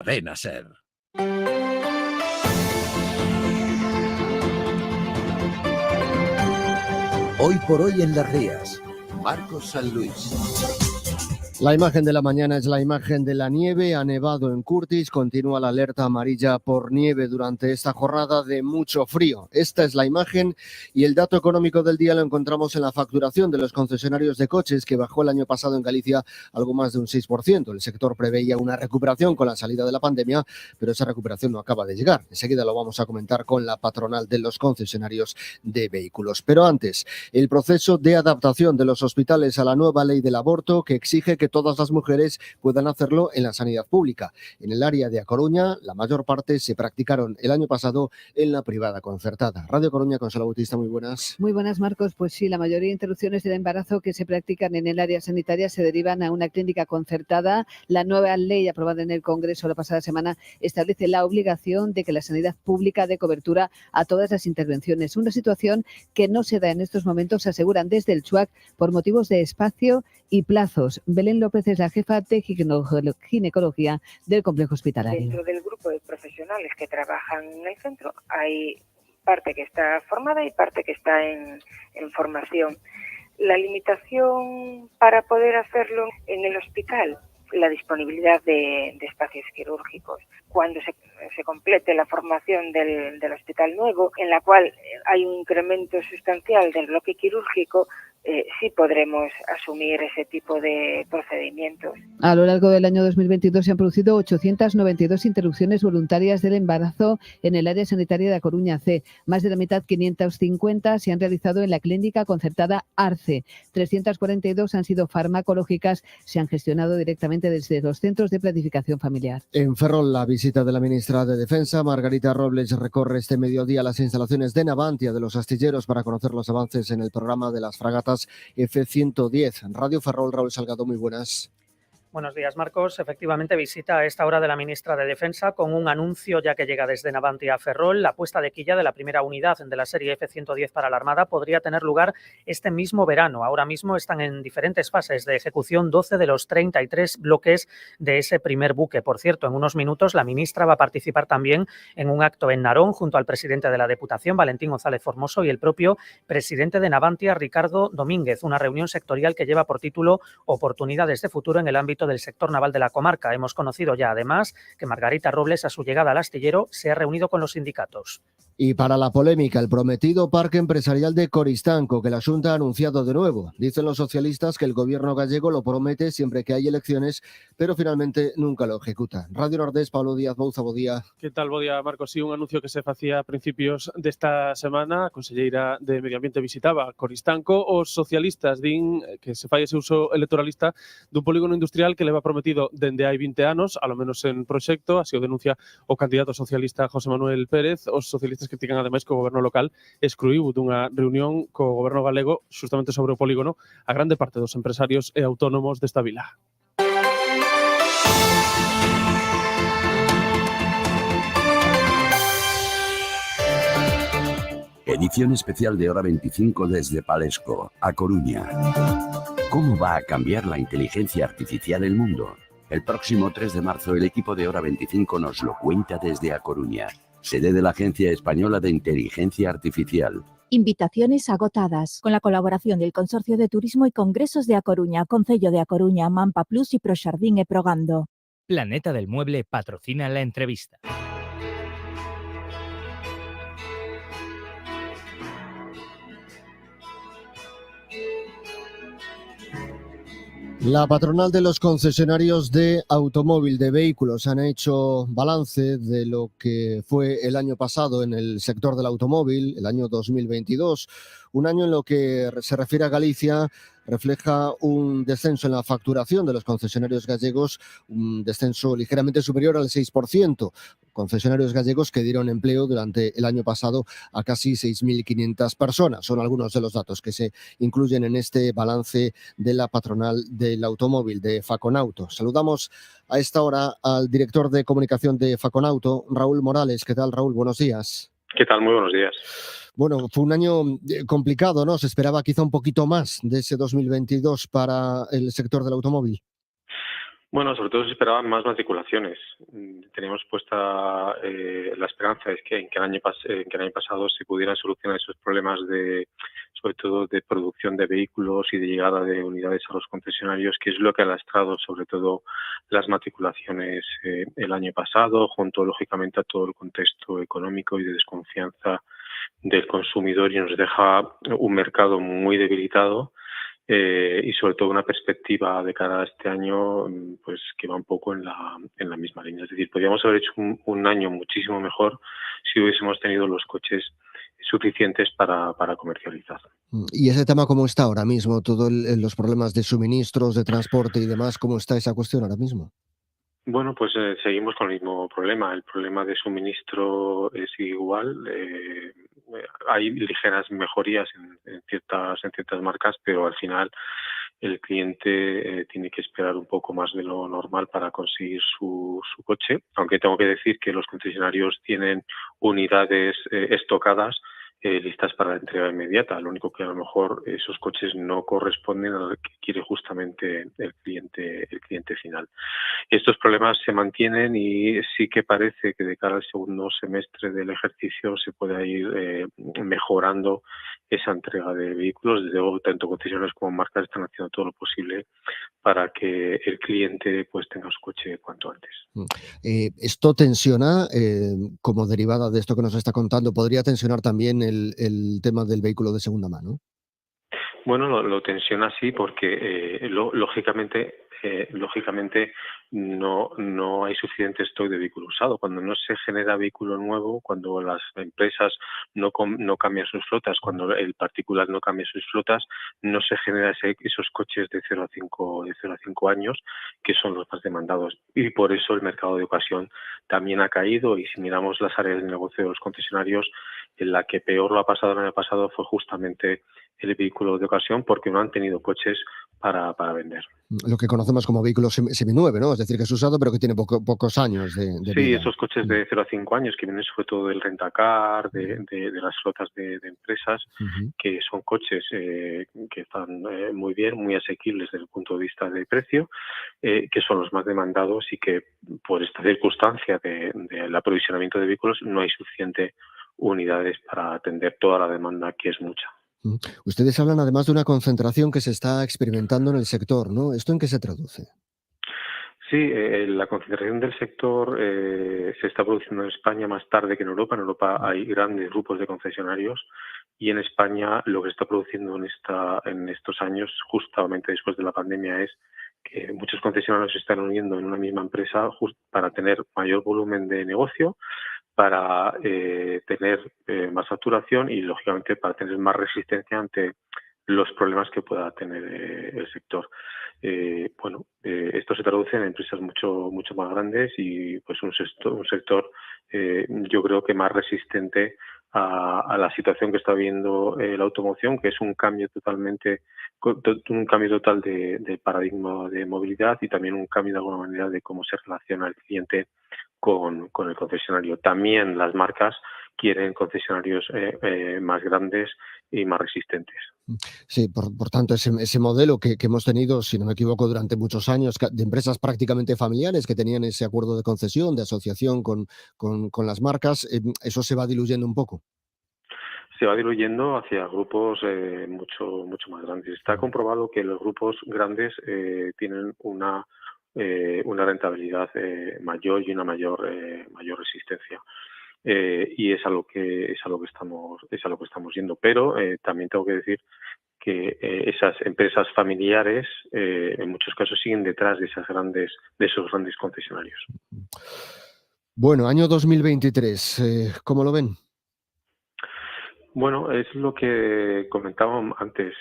Cadena Ser. Hoy por hoy en Las Rías, Marcos San Luis. La imagen de la mañana es la imagen de la nieve. Ha nevado en Curtis, continúa la alerta amarilla por nieve durante esta jornada de mucho frío. Esta es la imagen y el dato económico del día lo encontramos en la facturación de los concesionarios de coches, que bajó el año pasado en Galicia algo más de un 6%. El sector preveía una recuperación con la salida de la pandemia, pero esa recuperación no acaba de llegar. Enseguida lo vamos a comentar con la patronal de los concesionarios de vehículos. Pero antes, el proceso de adaptación de los hospitales a la nueva ley del aborto, que exige que todas las mujeres puedan hacerlo en la sanidad pública. En el área de A Coruña, la mayor parte se practicaron el año pasado en la privada concertada. Radio Coruña, Consuelo Bautista, muy buenas. Muy buenas, Marcos. Pues sí, la mayoría de interrupciones del embarazo que se practican en el área sanitaria se derivan a una clínica concertada. La nueva ley aprobada en el Congreso la pasada semana establece la obligación de que la sanidad pública dé cobertura a todas las intervenciones. Una situación que no se da en estos momentos, aseguran desde el CHUAC, por motivos de espacio y plazos. Belén López es la jefa de ginecología del complejo hospitalario. Dentro del grupo de profesionales que trabajan en el centro hay parte que está formada y parte que está en formación. La limitación para poder hacerlo en el hospital, la disponibilidad de espacios quirúrgicos. Cuando se complete la formación del hospital nuevo, en la cual hay un incremento sustancial del bloque quirúrgico, sí podremos asumir ese tipo de procedimientos. A lo largo del año 2022 se han producido 892 interrupciones voluntarias del embarazo en el área sanitaria de A Coruña C. Más de la mitad, 550, se han realizado en la clínica concertada ARCE. 342 han sido farmacológicas, se han gestionado directamente desde los centros de planificación familiar. En Ferrol, la visita de la ministra de Defensa, Margarita Robles, recorre este mediodía las instalaciones de Navantia de los astilleros para conocer los avances en el programa de las fragatas F-110. Radio Ferrol, Raúl Salgado, muy buenas. Buenos días, Marcos. Efectivamente, visita a esta hora de la ministra de Defensa con un anuncio ya que llega desde Navantia a Ferrol. La puesta de quilla de la primera unidad de la serie F-110 para la Armada podría tener lugar este mismo verano. Ahora mismo están en diferentes fases de ejecución 12 de los 33 bloques de ese primer buque. Por cierto, en unos minutos la ministra va a participar también en un acto en Narón junto al presidente de la Deputación, Valentín González Formoso, y el propio presidente de Navantia, Ricardo Domínguez. Una reunión sectorial que lleva por título Oportunidades de futuro en el ámbito del sector naval de la comarca. Hemos conocido ya, además, que Margarita Robles, a su llegada al astillero, se ha reunido con los sindicatos. Y para la polémica, el prometido parque empresarial de Coristanco, que la Xunta ha anunciado de nuevo. Dicen los socialistas que el gobierno gallego lo promete siempre que hay elecciones, pero finalmente nunca lo ejecuta. Radio Nordés, Pablo Díaz Bouza, bo día. Que tal, bo día, Marcos? Sí, un anuncio que se facía a principios desta semana. A conselleira de Medio Ambiente visitaba Coristanco. Os socialistas din que se fai ese uso electoralista dun polígono industrial que leva prometido dende hai 20 anos, alo menos en proxecto. Así o denuncia o candidato socialista José Manuel Pérez. Os socialistas critican ademais que o goberno local excluiu dunha reunión co goberno galego justamente sobre o polígono a grande parte dos empresarios e autónomos desta vila. Edición especial de Hora 25 desde Palesco, A Coruña. ¿Cómo va a cambiar la inteligencia artificial el mundo? El próximo 3 de marzo el equipo de Hora 25 nos lo cuenta desde A Coruña, sede de la Agencia Española de Inteligencia Artificial. Invitaciones agotadas. Con la colaboración del Consorcio de Turismo y Congresos de A Coruña, Concello de A Coruña, Mampa Plus y Proxardín e Progando. Planeta del Mueble patrocina la entrevista. La patronal de los concesionarios de automóvil, de vehículos, han hecho balance de lo que fue el año pasado en el sector del automóvil, el año 2022, un año en lo que se refiere a Galicia refleja un descenso en la facturación de los concesionarios gallegos, un descenso ligeramente superior al 6%. Concesionarios gallegos que dieron empleo durante el año pasado a casi 6.500 personas. Son algunos de los datos que se incluyen en este balance de la patronal del automóvil, de Faconauto. Saludamos a esta hora al director de comunicación de Faconauto, Raúl Morales. ¿Qué tal, Raúl? Buenos días. ¿Qué tal? Muy buenos días. Bueno, fue un año complicado, ¿no? Se esperaba quizá un poquito más de ese 2022 para el sector del automóvil. Bueno, sobre todo se esperaban más matriculaciones. Teníamos puesta la esperanza es que en que que el año pasado se pudieran solucionar esos problemas sobre todo de producción de vehículos y de llegada de unidades a los concesionarios, que es lo que ha lastrado sobre todo las matriculaciones el año pasado, junto lógicamente a todo el contexto económico y de desconfianza del consumidor, y nos deja un mercado muy debilitado. Y sobre todo una perspectiva de cara a este año pues que va un poco en la misma línea. Es decir, podríamos haber hecho un año muchísimo mejor si hubiésemos tenido los coches suficientes para comercializar. ¿Y ese tema cómo está ahora mismo? Todos los problemas de suministros, de transporte y demás, ¿cómo está esa cuestión ahora mismo? Bueno, pues seguimos con el mismo problema. El problema de suministro es igual. Hay ligeras mejorías en ciertas marcas, pero al final el cliente tiene que esperar un poco más de lo normal para conseguir su coche. Aunque tengo que decir que los concesionarios tienen unidades estocadas listas para la entrega inmediata. Lo único que a lo mejor esos coches no corresponden a lo que quiere justamente el cliente final. Estos problemas se mantienen y sí que parece que de cara al segundo semestre del ejercicio se pueda ir mejorando esa entrega de vehículos. Desde luego, tanto concesionarios como marcas están haciendo todo lo posible para que el cliente pues tenga su coche cuanto antes. Esto tensiona, como derivada de esto que nos está contando, podría tensionar también el tema del vehículo de segunda mano. Bueno, lo tensiona sí porque lógicamente no hay suficiente stock de vehículo usado. Cuando no se genera vehículo nuevo, cuando las empresas no cambian sus flotas, cuando el particular no cambia sus flotas, no se generan esos coches de 0 a 5 años, que son los más demandados. Y por eso el mercado de ocasión también ha caído. Y si miramos las áreas de negocio de los concesionarios, en la que peor lo ha pasado el año pasado fue justamente el vehículo de ocasión, porque no han tenido coches para vender. Lo que conocemos como vehículo seminueve, ¿no? Es decir, que es usado, pero que tiene pocos años de Sí, vida. esos coches de 0 a 5 años que vienen sobre todo del rentacar, de las flotas de empresas, que son coches que están muy bien, muy asequibles desde el punto de vista de precio, que son los más demandados y que por esta circunstancia del aprovisionamiento de vehículos no hay suficiente unidades para atender toda la demanda, que es mucha. Ustedes hablan además de una concentración que se está experimentando en el sector, ¿no? ¿Esto en qué se traduce? Sí, la concentración del sector se está produciendo en España más tarde que en Europa. En Europa hay grandes grupos de concesionarios y en España lo que se está produciendo en estos años, justamente después de la pandemia, es que muchos concesionarios se están uniendo en una misma empresa para tener mayor volumen de negocio, para tener más facturación y, lógicamente, para tener más resistencia ante los problemas que pueda tener el sector. Esto se traduce en empresas mucho más grandes y pues un sector yo creo que más resistente a la situación que está viendo la automoción, que es un cambio total de paradigma de movilidad y también un cambio de alguna manera de cómo se relaciona el cliente con el concesionario. También las marcas quieren concesionarios más grandes y más resistentes. Sí, por tanto, ese modelo que hemos tenido, si no me equivoco, durante muchos años, de empresas prácticamente familiares que tenían ese acuerdo de concesión, de asociación con las marcas, eso se va diluyendo un poco. Se va diluyendo hacia grupos mucho más grandes. Está comprobado que los grupos grandes tienen una rentabilidad mayor y una mayor resistencia. Y es a lo que estamos yendo. Pero también tengo que decir que esas empresas familiares en muchos casos siguen detrás de esos grandes concesionarios. Bueno, año 2023, ¿cómo lo ven? Bueno, es lo que comentaba antes.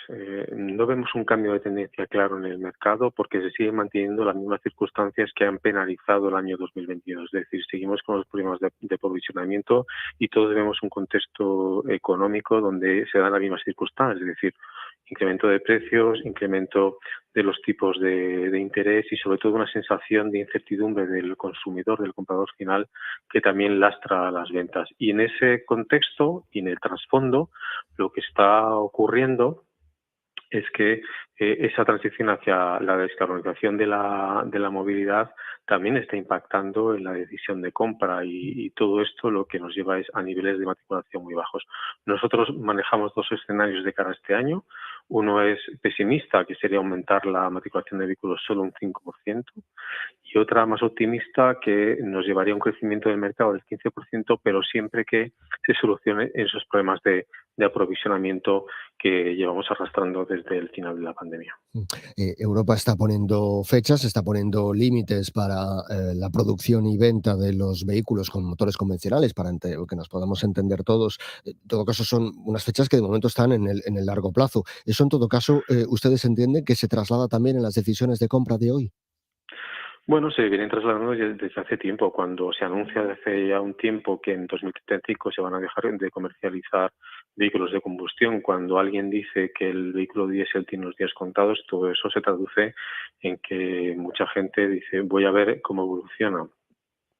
No vemos un cambio de tendencia claro en el mercado porque se siguen manteniendo las mismas circunstancias que han penalizado el año 2022. Es decir, seguimos con los problemas de aprovisionamiento y todos vemos un contexto económico donde se dan las mismas circunstancias. Es decir, incremento de precios, incremento de los tipos de interés y sobre todo una sensación de incertidumbre del consumidor, del comprador final, que también lastra las ventas. Y en ese contexto y en el trasfondo, lo que está ocurriendo es que esa transición hacia la descarbonización de la movilidad también está impactando en la decisión de compra y todo esto lo que nos lleva es a niveles de matriculación muy bajos. Nosotros manejamos 2 escenarios de cara a este año. Uno es pesimista, que sería aumentar la matriculación de vehículos solo un 5%, y otra más optimista, que nos llevaría a un crecimiento del mercado del 15%, pero siempre que se solucionen esos problemas de aprovisionamiento que llevamos arrastrando desde el final de la pandemia. Europa está poniendo fechas, está poniendo límites para la producción y venta de los vehículos con motores convencionales, para que nos podamos entender todos. En todo caso, son unas fechas que de momento están en el largo plazo. Eso, en todo caso, ¿ustedes entienden que se traslada también en las decisiones de compra de hoy? Bueno, se vienen trasladando desde hace tiempo. Cuando se anuncia desde hace ya un tiempo que en 2035 se van a dejar de comercializar vehículos de combustión, cuando alguien dice que el vehículo diésel tiene los días contados, todo eso se traduce en que mucha gente dice, voy a ver cómo evoluciona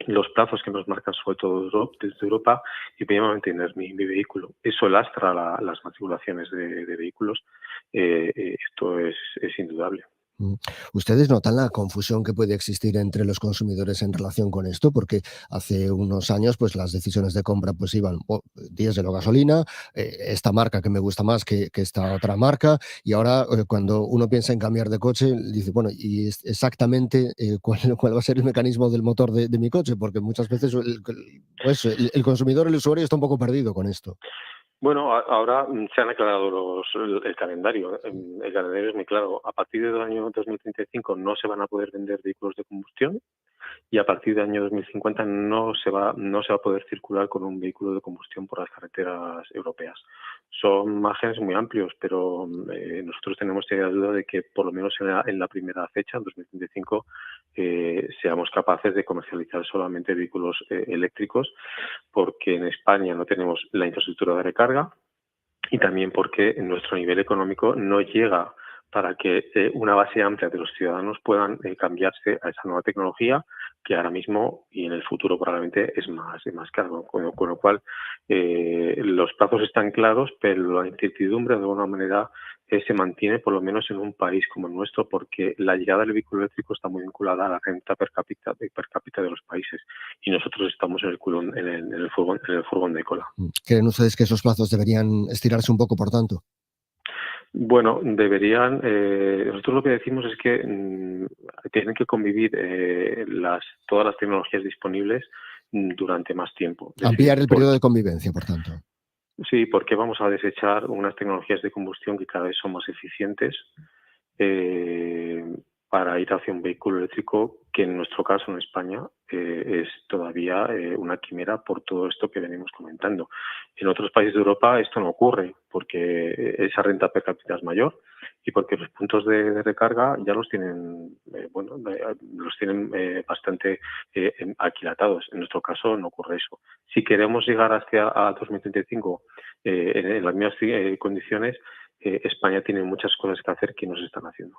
los plazos que nos marcan sobre todo desde Europa y voy a mantener mi vehículo. Eso lastra las matriculaciones de vehículos. Esto es indudable. ¿Ustedes notan la confusión que puede existir entre los consumidores en relación con esto? Porque hace unos años pues las decisiones de compra pues iban diésel o gasolina, esta marca que me gusta más que esta otra marca, y ahora cuando uno piensa en cambiar de coche dice, bueno, ¿y exactamente cuál va a ser el mecanismo del motor de mi coche? Porque muchas veces el consumidor, el usuario, está un poco perdido con esto. Bueno, ahora se han aclarado el calendario. El calendario es muy claro. A partir del año 2035 no se van a poder vender vehículos de combustión y a partir del año 2050 no se va a poder circular con un vehículo de combustión por las carreteras europeas. Son márgenes muy amplios, pero nosotros tenemos la duda de que por lo menos en la primera fecha, en 2035, seamos capaces de comercializar solamente vehículos eléctricos, porque en España no tenemos la infraestructura de recarga y también porque nuestro nivel económico no llega para que una base amplia de los ciudadanos puedan cambiarse a esa nueva tecnología, que ahora mismo y en el futuro probablemente es más caro. Con lo cual, los plazos están claros, pero la incertidumbre de alguna manera se mantiene por lo menos en un país como el nuestro, porque la llegada del vehículo eléctrico está muy vinculada a la renta per cápita de los países y nosotros estamos en el furgón de cola. ¿Creen ustedes que esos plazos deberían estirarse un poco, por tanto? Bueno, deberían. Nosotros lo que decimos es que tienen que convivir todas las tecnologías disponibles durante más tiempo. Ampliar el periodo de convivencia, por tanto. Sí, porque vamos a desechar unas tecnologías de combustión que cada vez son más eficientes para ir hacia un vehículo eléctrico que en nuestro caso en España es todavía una quimera por todo esto que venimos comentando. En otros países de Europa esto no ocurre porque esa renta per cápita es mayor y porque los puntos de recarga ya los tienen bastante aquilatados. En nuestro caso no ocurre eso. Si queremos llegar hacia 2035 en las mismas condiciones, España tiene muchas cosas que hacer que no se están haciendo.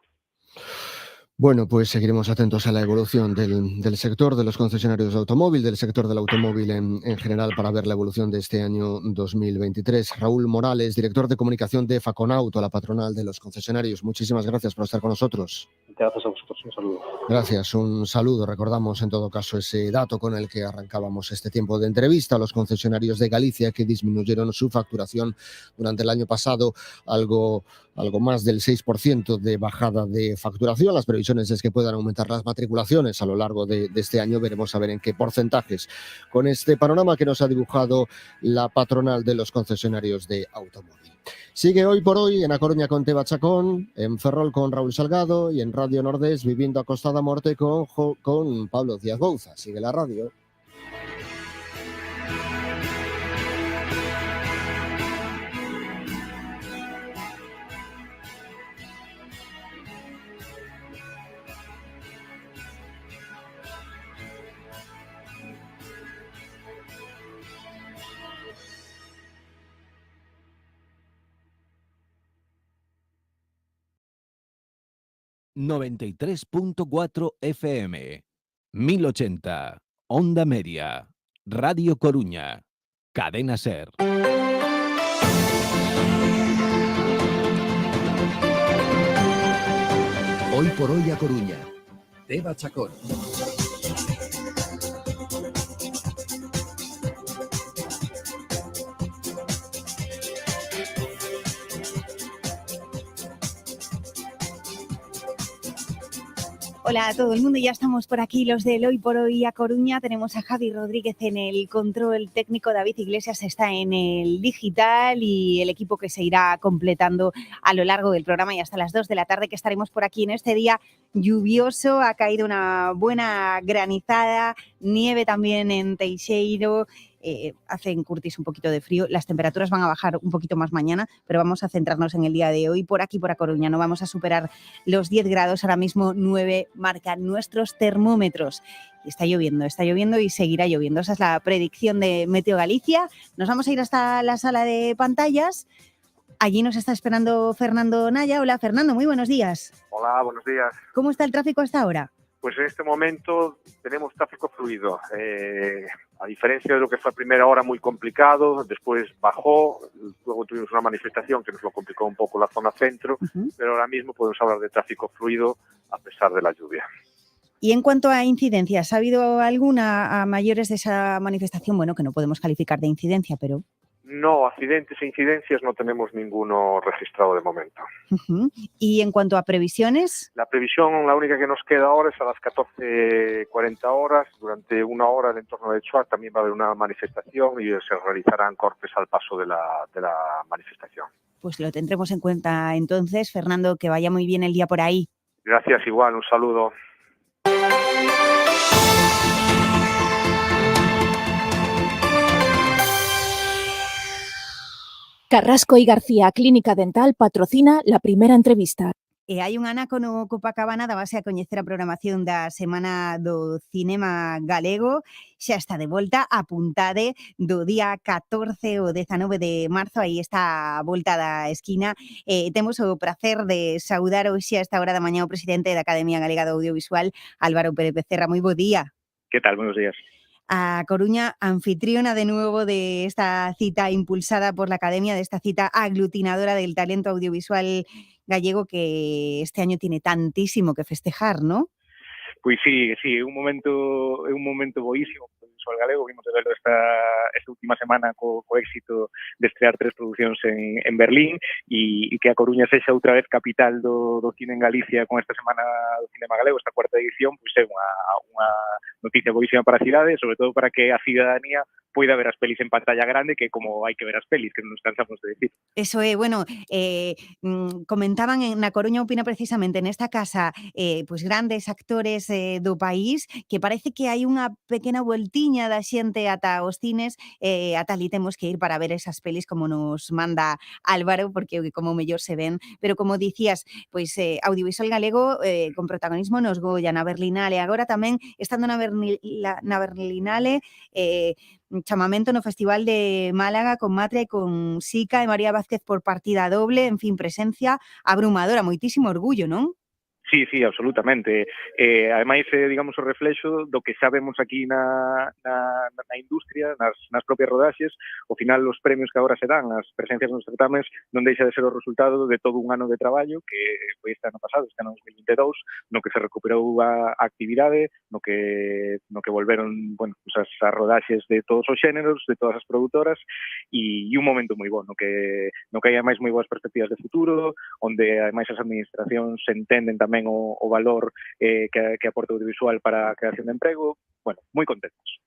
Bueno, pues seguiremos atentos a la evolución del sector de los concesionarios de automóvil, del sector del automóvil en general, para ver la evolución de este año 2023. Raúl Morales, director de comunicación de Faconauto, la patronal de los concesionarios. Muchísimas gracias por estar con nosotros. Gracias a vosotros, un saludo. Gracias, un saludo. Recordamos en todo caso ese dato con el que arrancábamos este tiempo de entrevista. Los concesionarios de Galicia que disminuyeron su facturación durante el año pasado, algo más del 6% de bajada de facturación. Las previsiones es que puedan aumentar las matriculaciones a lo largo de este año. Veremos a ver en qué porcentajes. Con este panorama que nos ha dibujado la patronal de los concesionarios de automóvil. Sigue Hoy por Hoy en A Coruña con Teba Chacón, en Ferrol con Raúl Salgado y en Radio Nordés Viviendo a Costa da Morte con Pablo Díaz Bouza. Sigue la radio. ...93.4 FM... ...1080... Onda Media... ...Radio Coruña... ...Cadena SER... Hoy por hoy a Coruña. Eva Chacón. Hola a todo el mundo, ya estamos por aquí los del Hoy por Hoy a Coruña. Tenemos a Javi Rodríguez en el control técnico, David Iglesias está en el digital y el equipo que se irá completando a lo largo del programa y hasta las 2 de la tarde que estaremos por aquí en este día lluvioso. Ha caído una buena granizada, nieve también en Teixeiro. Hace en Curtis un poquito de frío, las temperaturas van a bajar un poquito más mañana, pero vamos a centrarnos en el día de hoy. Por aquí, por A Coruña, no vamos a superar los 10 grados, ahora mismo 9 marcan nuestros termómetros. Y está lloviendo y seguirá lloviendo. Esa es la predicción de Meteo Galicia. Nos vamos a ir hasta la sala de pantallas. Allí nos está esperando Fernando Naya. Hola, Fernando, muy buenos días. Hola, buenos días. ¿Cómo está el tráfico hasta ahora? Pues en este momento tenemos tráfico fluido. A diferencia de lo que fue a primera hora muy complicado, después bajó, luego tuvimos una manifestación que nos lo complicó un poco la zona centro, pero ahora mismo podemos hablar de tráfico fluido a pesar de la lluvia. Y en cuanto a incidencias, ¿ha habido alguna a mayores de esa manifestación? Bueno, que no podemos calificar de incidencia, pero... No, accidentes e incidencias no tenemos ninguno registrado de momento. ¿Y en cuanto a previsiones? La previsión, la única que nos queda ahora es a las 14:40 horas. Durante una hora en el entorno de Chuar también va a haber una manifestación y se realizarán cortes al paso de la manifestación. Pues lo tendremos en cuenta entonces. Fernando, que vaya muy bien el día por ahí. Gracias, igual, un saludo. Carrasco y García Clínica Dental patrocina la primera entrevista. Hai un anaco no Copacabana, dábase a coñecer a programación da Semana do Cinema Galego. Xa está de volta, apuntade do día 14 ao 19 de marzo, aí está a volta da esquina. Temos o prazer de saudar hoxe a esta hora da mañá o presidente da Academia Galega do Audiovisual, Álvaro Pérez Becerra. Moi bo día. ¿Qué tal? Buenos días. A Coruña, anfitriona de nuevo de esta cita impulsada por la Academia, de esta cita aglutinadora del talento audiovisual gallego que este año tiene tantísimo que festejar, ¿no? Pois sí, é un momento boísimo para o visual galego. Vimos de verlo esta última semana co éxito de estrear 3 producións en Berlín e que a Coruña sexa outra vez capital do cine en Galicia con esta Semana do Cinema Galego, esta 4ª edición, pois é unha noticia boísima para a cidade, sobre todo para que a cidadanía poida ver as pelis en pantalla grande, que como hai que ver as pelis, que non nos cansamos de decir. Eso é, bueno, comentaban na Coruña Opina precisamente nesta casa pois grandes actores do país, que parece que hai unha pequena vueltiña da xente ata os cines, ata ali temos que ir para ver esas pelis como nos manda Álvaro, porque como mellor se ven, pero como dicías, pois audiovisual galego con protagonismo nos Goya, na Berlinale, agora tamén estando na Berlinale, chamamento no Festival de Málaga con Matria e con Sica e María Vázquez por partida doble, en fin, presencia abrumadora, moitísimo orgullo, non? Sí, absolutamente. Ademais, digamos, o reflexo do que xa vemos aquí na industria, nas propias rodaxes. Ao final, os premios que agora se dan, as presencias nos certámenes, non deixa de ser o resultado de todo un ano de traballo que foi este ano pasado, este ano 2022, no que se recuperou a actividade, no que volveron, bueno, pues as rodaxes de todos os xéneros, de todas as produtoras, e un momento moi bo, no que hai ademais moi boas perspectivas de futuro, onde ademais as administracións entenden tamén o valor que aporta o audiovisual para a creación de emprego. Bueno, moi contentos.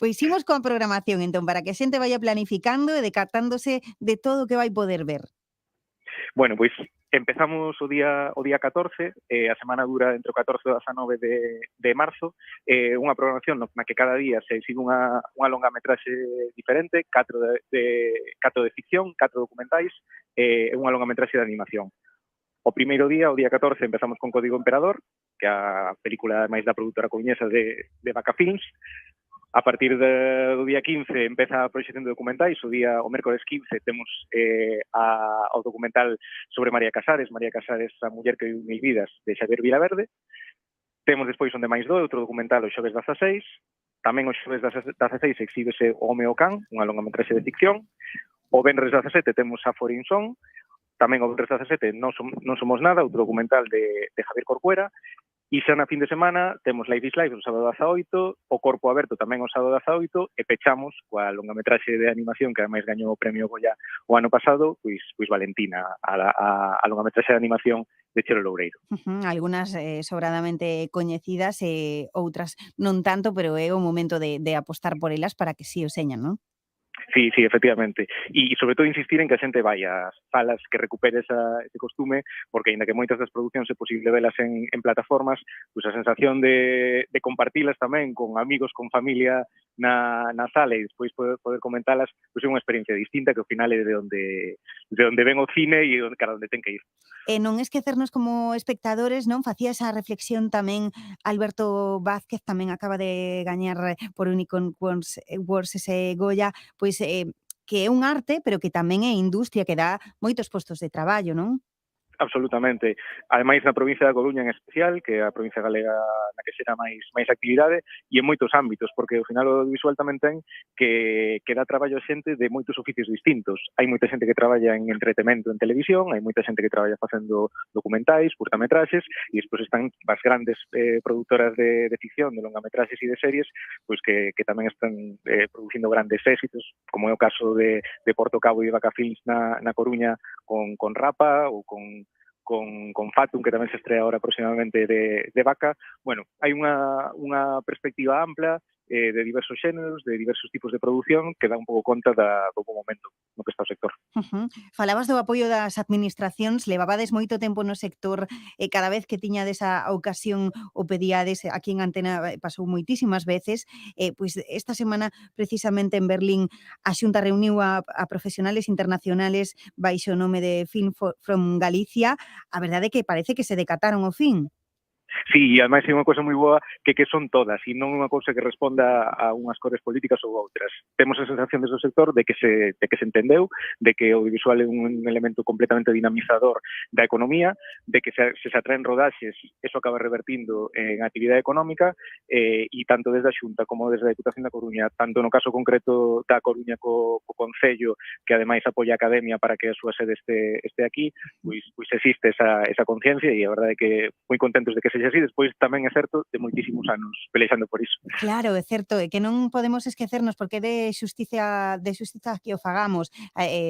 Pois imos coa programación, entón, para que a xente vaya planificando e decatándose de todo o que vai poder ver. Bueno, pois empezamos o día 14, a semana dura entre o 14 e o 19 de marzo, unha programación na que cada día se exibe unha longametraxe diferente, 4 de ficción, 4 documentais e unha longametraxe de animación. O primeiro día, o día 14, empezamos con Código Emperador, que é a película máis da produtora coruñesa de Vaca Films. A partir do día 15 empeza a proxección de documentais. O mércoles 15 temos o documental sobre María Casares, a muller que viu 1000 vidas, de Xavier Vilaverde. Temos despois Onde máis doe, outro documental o xoves 16. Tamén o xoves 16 exhíbese O home o can, unha longametraxe de ficción. O venres 17 temos A Foreign Song. tamén o venres 17 non somos nada, outro documental de Javier Corcuera. E xa na fin de semana temos Life is Life o sábado 18, o Corpo Aberto tamén o sábado 18, e pechamos coa longametraxe de animación que ademais gañou o premio Goya o ano pasado, pois Valentina, a longametraxe de animación de Chelo Loureiro. Algunas sobradamente coñecidas e outras non tanto, pero é o momento de apostar por elas para que sí o señan, non? Sí, efectivamente. E sobre todo insistir en que a xente vai ás salas, que recupere ese costume, porque aínda que moitas das producións é posible velas en plataformas, pois a sensación de compartilas tamén con amigos, con familia na sala e despois poder comentalas, pois é unha experiencia distinta que ao final é de onde ven o cine e cara onde ten que ir. E non esquecernos como espectadores, non? Facía esa reflexión tamén Alberto Vázquez, tamén acaba de gañar por Unicorn Wars ese Goya, pois que é un arte, pero que tamén é industria, que dá moitos postos de traballo, non? Absolutamente. Ademais, na provincia da Coruña en especial, que é a provincia galega na que xera máis actividade, e en moitos ámbitos, porque ao final o audiovisual tamén ten que dá traballo a xente de moitos oficios distintos. Hai moita xente que traballa en entretemento en televisión, hai moita xente que traballa facendo documentais, curtametraxes, e despois están as grandes produtoras de ficción, de longametraxes e de series, pois que tamén están producindo grandes éxitos, como é o caso de Porto Cabo e Vaca Films na Coruña con Rapa ou con Fatum, que tamén se estrea ahora aproximadamente de Vaca. Bueno, hai unha perspectiva ampla de diversos xéneros, de diversos tipos de produción, que dá un pouco conta do bo momento no que está o sector. Falabas do apoio das administracións, levabades moito tempo no sector, e cada vez que tiñades a ocasión o pedíades, aquí en Antena pasou moitísimas veces, pois esta semana precisamente en Berlín a Xunta reuniu a profesionales internacionales baixo o nome de Film from Galicia. A verdade é que parece que se decataron o fin. Sí, e ademais é unha cousa moi boa que son todas, e non unha cousa que responda a unhas cores políticas ou outras. Temos a sensación desde o sector de que se entendeu, de que o audiovisual é un elemento completamente dinamizador da economía, de que se atraen rodaxes, eso acaba revertindo en actividade económica, e tanto desde a Xunta como desde a Deputación da Coruña, tanto no caso concreto da Coruña co Concello, que ademais apoia a Academia para que a súa sede este aquí, pois existe esa conciencia, e a verdade é que moi contentos de que sexa así. Despois tamén é certo de moitísimos anos pelexando por iso. Claro, é certo, e que non podemos esquecernos, porque de xustiza que o fagamos.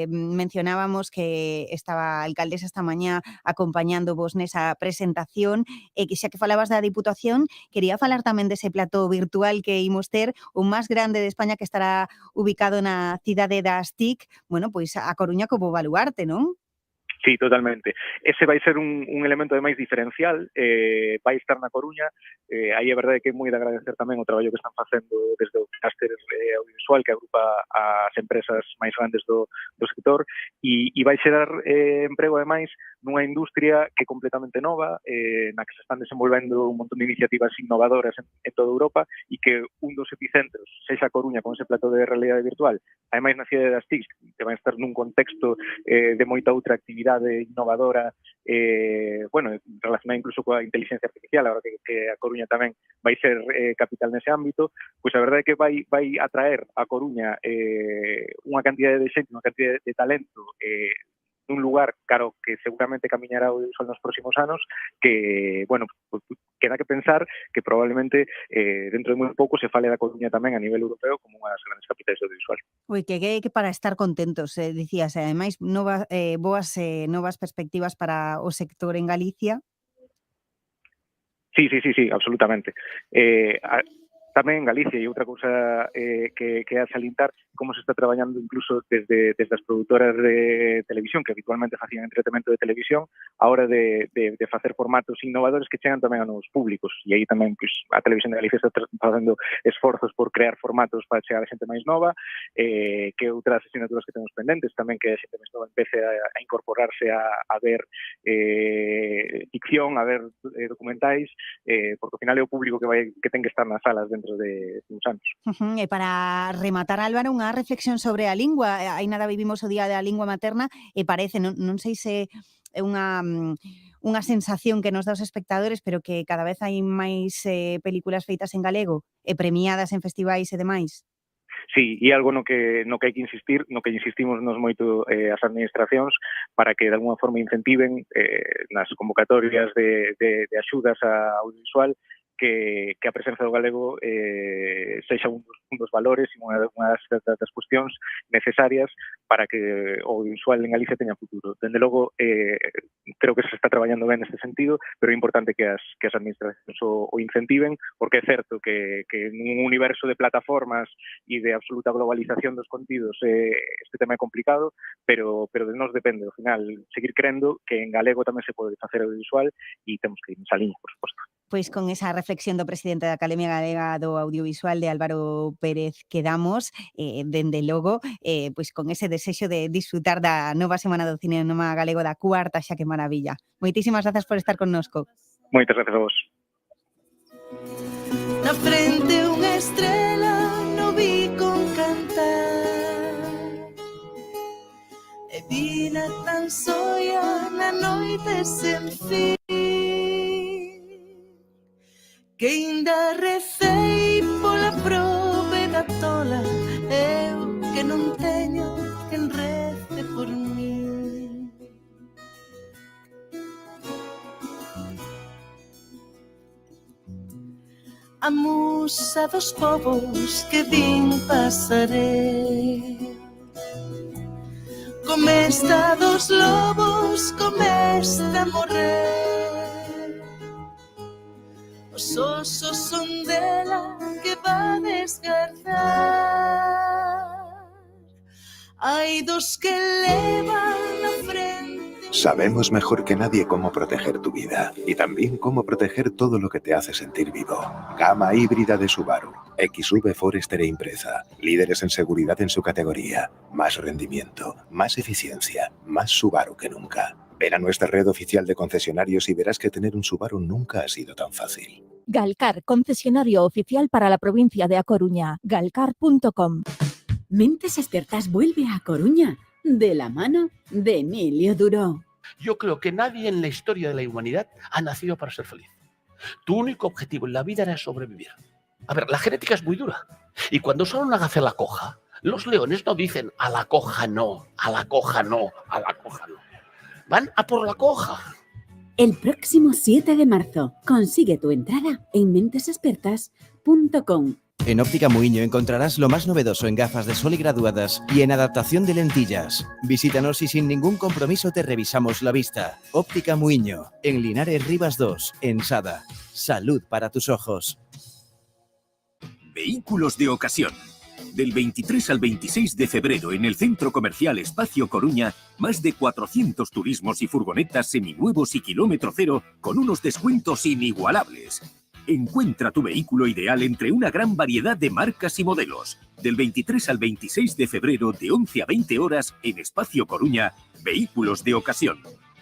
Mencionábamos que estaba a alcaldesa esta mañá acompañándovos nesa presentación, e que xa que falabas da Diputación, quería falar tamén dese plató virtual que imos ter, o máis grande de España, que estará ubicado na cidade das TIC, bueno, pois a Coruña como baluarte, non? Sí, totalmente. Ese vai ser un elemento de máis diferencial, vai estar na Coruña, aí é verdade que é moi de agradecer tamén o traballo que están facendo desde o Cluster Audiovisual, que agrupa as empresas máis grandes do sector, e vai xerar emprego ademais nunha industria que é completamente nova, na que se están desenvolvendo un montón de iniciativas innovadoras en toda Europa, e que un dos epicentros sexa a Coruña con ese plató de realidade virtual, ademais na cidade das TIC, que vai estar nun contexto de moita outra actividade innovadora, relacionada incluso coa inteligencia artificial, agora que a Coruña tamén vai ser capital nese ámbito, pois a verdade é que vai atraer a Coruña unha cantidade de xente, unha cantidade de talento nun lugar, claro, que seguramente camiñará o audiovisual nos próximos anos, que, queda que pensar que probablemente dentro de moi pouco se fale da Coruña tamén a nivel europeo como unha das grandes capitais do audiovisual. Ui, que para estar contentos, dicías, e ademais boas novas perspectivas para o sector en Galicia. Sí, absolutamente. Tamén en Galicia, e outra cousa que é a salientar, como se está traballando incluso desde as produtoras de televisión, que habitualmente facían entretenimento de televisión, a hora de facer formatos innovadores que chegan tamén a novos públicos. E aí tamén a Televisión de Galicia está facendo esforzos por crear formatos para chegar a xente máis nova, que outras asignaturas que temos pendentes tamén, que a xente máis nova empece a incorporarse a ver ficción, a ver documentais, porque ao final é o público que ten que estar nas salas dentro de uns anos. E para rematar, Álvaro, unha reflexión sobre a lingua. Aí nada vivimos o Día da Lingua Materna e parece, non sei se é unha sensación que nos dá os espectadores, pero que cada vez hai máis películas feitas en galego e premiadas en festivais e demais. Sí, e algo no que hai que insistir, no que insistimos nos moito as administracións para que de alguma forma incentiven nas convocatorias de axudas a audiovisual que a presenza do galego sexa un dos valores e unha das cuestións necesarias para que o audiovisual en Galicia teña futuro. Dende logo, creo que se está traballando ben neste sentido, pero é importante que as administracións o incentiven, porque é certo que nun universo de plataformas e de absoluta globalización dos contidos este tema é complicado, pero de nós depende, ao final, seguir crendo que en galego tamén se pode facer audiovisual e temos que ir nesa liña, por suposto. Pois con esa reflexión do presidente da Academia Galega do Audiovisual de Álvaro Pérez quedamos, dende logo, pois con ese desexo de disfrutar da nova Semana do Cinema Galego da cuarta, xa que maravilla. Moitísimas grazas por estar connosco. Moitas grazas a vos. Na frente unha estrela no vi con cantar e vina tan soia na noite sen fin que ainda recei pola prove da tola, eu que non teño quen rece por mí. A musa dos povos que vin pasaré, comesta dos lobos, comesta morrer. Os osos son dela que va desgarrar. Hai dos que levan na frente. Sabemos mejor que nadie cómo proteger tu vida y también cómo proteger todo lo que te hace sentir vivo. Gama híbrida de Subaru, XV Forester e Impreza, líderes en seguridad en su categoría. Más rendimiento, más eficiencia, más Subaru que nunca. Ven a nuestra red oficial de concesionarios y verás que tener un Subaru nunca ha sido tan fácil. Galcar, concesionario oficial para la provincia de A Coruña. Galcar.com. Mentes Expertas vuelve a Coruña, de la mano de Emilio Duró. Yo creo que nadie en la historia de la humanidad ha nacido para ser feliz. Tu único objetivo en la vida era sobrevivir. A ver, la genética es muy dura. Y cuando solo una gacela coja, los leones no dicen a la coja no, a la coja no, a la coja no. Van a por la coja. El próximo 7 de marzo, consigue tu entrada en mentesexpertas.com. En Óptica Muiño encontrarás lo más novedoso en gafas de sol y graduadas y en adaptación de lentillas. Visítanos y sin ningún compromiso te revisamos la vista. Óptica Muiño, en Linares Rivas 2, en Sada. Salud para tus ojos. Vehículos de ocasión. Del 23 al 26 de febrero en el Centro Comercial Espacio Coruña, más de 400 turismos y furgonetas seminuevos y kilómetro cero con unos descuentos inigualables. Encuentra tu vehículo ideal entre una gran variedad de marcas y modelos. Del 23 al 26 de febrero de 11 a 20 horas en Espacio Coruña, Vehículos de ocasión.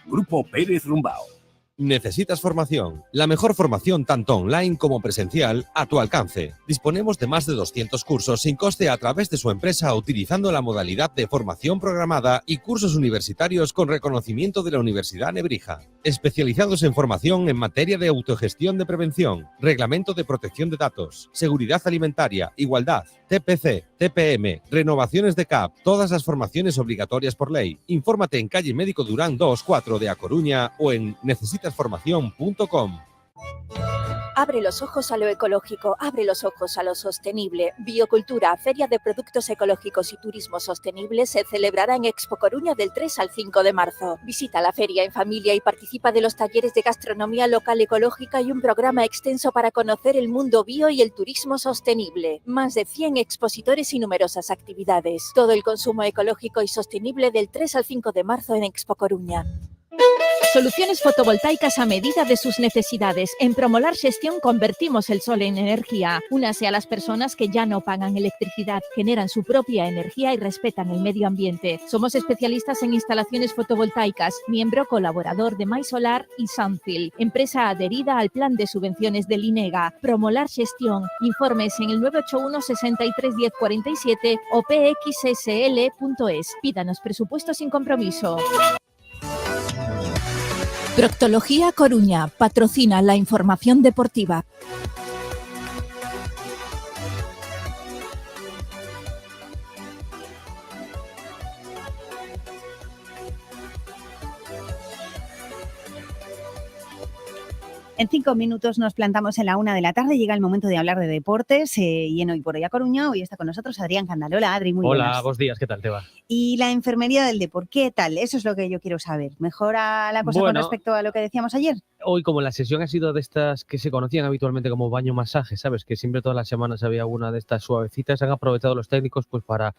Grupo Pérez Rumbao. ¿Necesitas formación? La mejor formación tanto online como presencial a tu alcance. Disponemos de más de 200 cursos sin coste a través de su empresa utilizando la modalidad de formación programada y cursos universitarios con reconocimiento de la Universidad Nebrija. Especializados en formación en materia de autogestión de prevención, reglamento de protección de datos, seguridad alimentaria, igualdad, TPC, TPM, renovaciones de CAP, todas las formaciones obligatorias por ley. Infórmate en calle Médico Durán 2-4 de A Coruña o en necesitasformación.com. Abre los ojos a lo ecológico, abre los ojos a lo sostenible. Biocultura, Feria de Productos Ecológicos y Turismo Sostenible se celebrará en Expo Coruña del 3 al 5 de marzo. Visita la feria en familia y participa de los talleres de gastronomía local ecológica y un programa extenso para conocer el mundo bio y el turismo sostenible. Más de 100 expositores y numerosas actividades. Todo el consumo ecológico y sostenible del 3 al 5 de marzo en Expo Coruña. Soluciones fotovoltaicas a medida de sus necesidades. En Promolar Xestión convertimos el sol en energía. Únase a las personas que ya no pagan electricidad, generan su propia energía y respetan el medio ambiente. Somos especialistas en instalaciones fotovoltaicas, miembro colaborador de MySolar y Sunfield, empresa adherida al plan de subvenciones del INEGA. Promolar Xestión. Informes en el 981 63 10 47 o pxsl.es. Pídanos presupuesto sin compromiso. Proctología Coruña patrocina la información deportiva. En 5 minutos nos plantamos en la 1 de la tarde. Llega el momento de hablar de deportes y en Hoy por Hoy a Coruña. Hoy está con nosotros Adrián Candal. Hola, Adri, muy buenas. Hola, buenos días, ¿qué tal te va? Y la enfermería del deporte, ¿qué tal? Eso es lo que yo quiero saber. ¿Mejora la cosa con respecto a lo que decíamos ayer? Hoy, como la sesión ha sido de estas que se conocían habitualmente como baño-masaje, ¿sabes? Que siempre todas las semanas había una de estas suavecitas, han aprovechado los técnicos pues para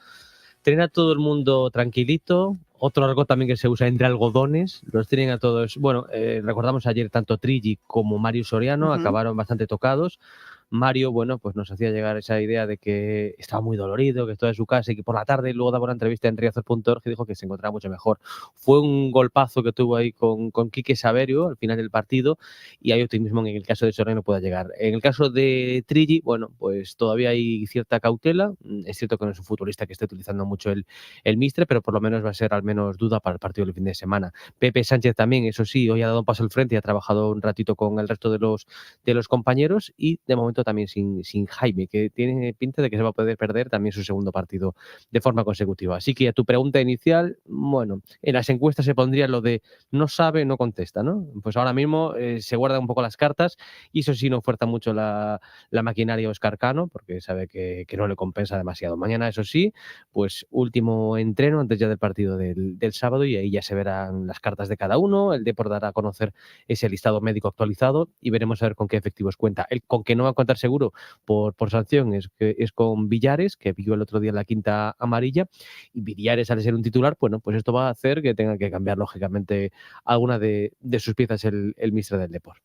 tener a todo el mundo tranquilito. Otro argot también que se usa entre algodones, los tienen a todos. Bueno, recordamos ayer tanto Trigi como Mario Soriano acabaron bastante tocados. Mario, bueno, pues nos hacía llegar esa idea de que estaba muy dolorido, que estaba en su casa y que por la tarde luego daba una entrevista en Riazor.org que dijo que se encontraba mucho mejor. Fue un golpazo que tuvo ahí con Quique Saverio al final del partido y hay optimismo en el caso de Soriano pueda llegar. En el caso de Trigi, bueno, pues todavía hay cierta cautela. Es cierto que no es un futbolista que esté utilizando mucho el míster, pero por lo menos va a ser al menos duda para el partido del fin de semana. Pepe Sánchez también, eso sí, hoy ha dado un paso al frente y ha trabajado un ratito con el resto de los compañeros y de momento también sin Jaime, que tiene pinta de que se va a poder perder también su segundo partido de forma consecutiva. Así que a tu pregunta inicial, bueno, en las encuestas se pondría lo de no sabe, no contesta, ¿no? Pues ahora mismo se guarda un poco las cartas y eso sí no oferta mucho la maquinaria Óscar Cano, porque sabe que no le compensa demasiado. Mañana, eso sí, pues último entreno antes ya del partido del sábado y ahí ya se verán las cartas de cada uno, el Depor dará a conocer ese listado médico actualizado y veremos a ver con qué efectivos cuenta. Con que no va a contar seguro por sanción es con Villares, que pilló el otro día la quinta amarilla, y Villares al ser un titular, bueno, pues esto va a hacer que tenga que cambiar lógicamente alguna de sus piezas el míster del Depor.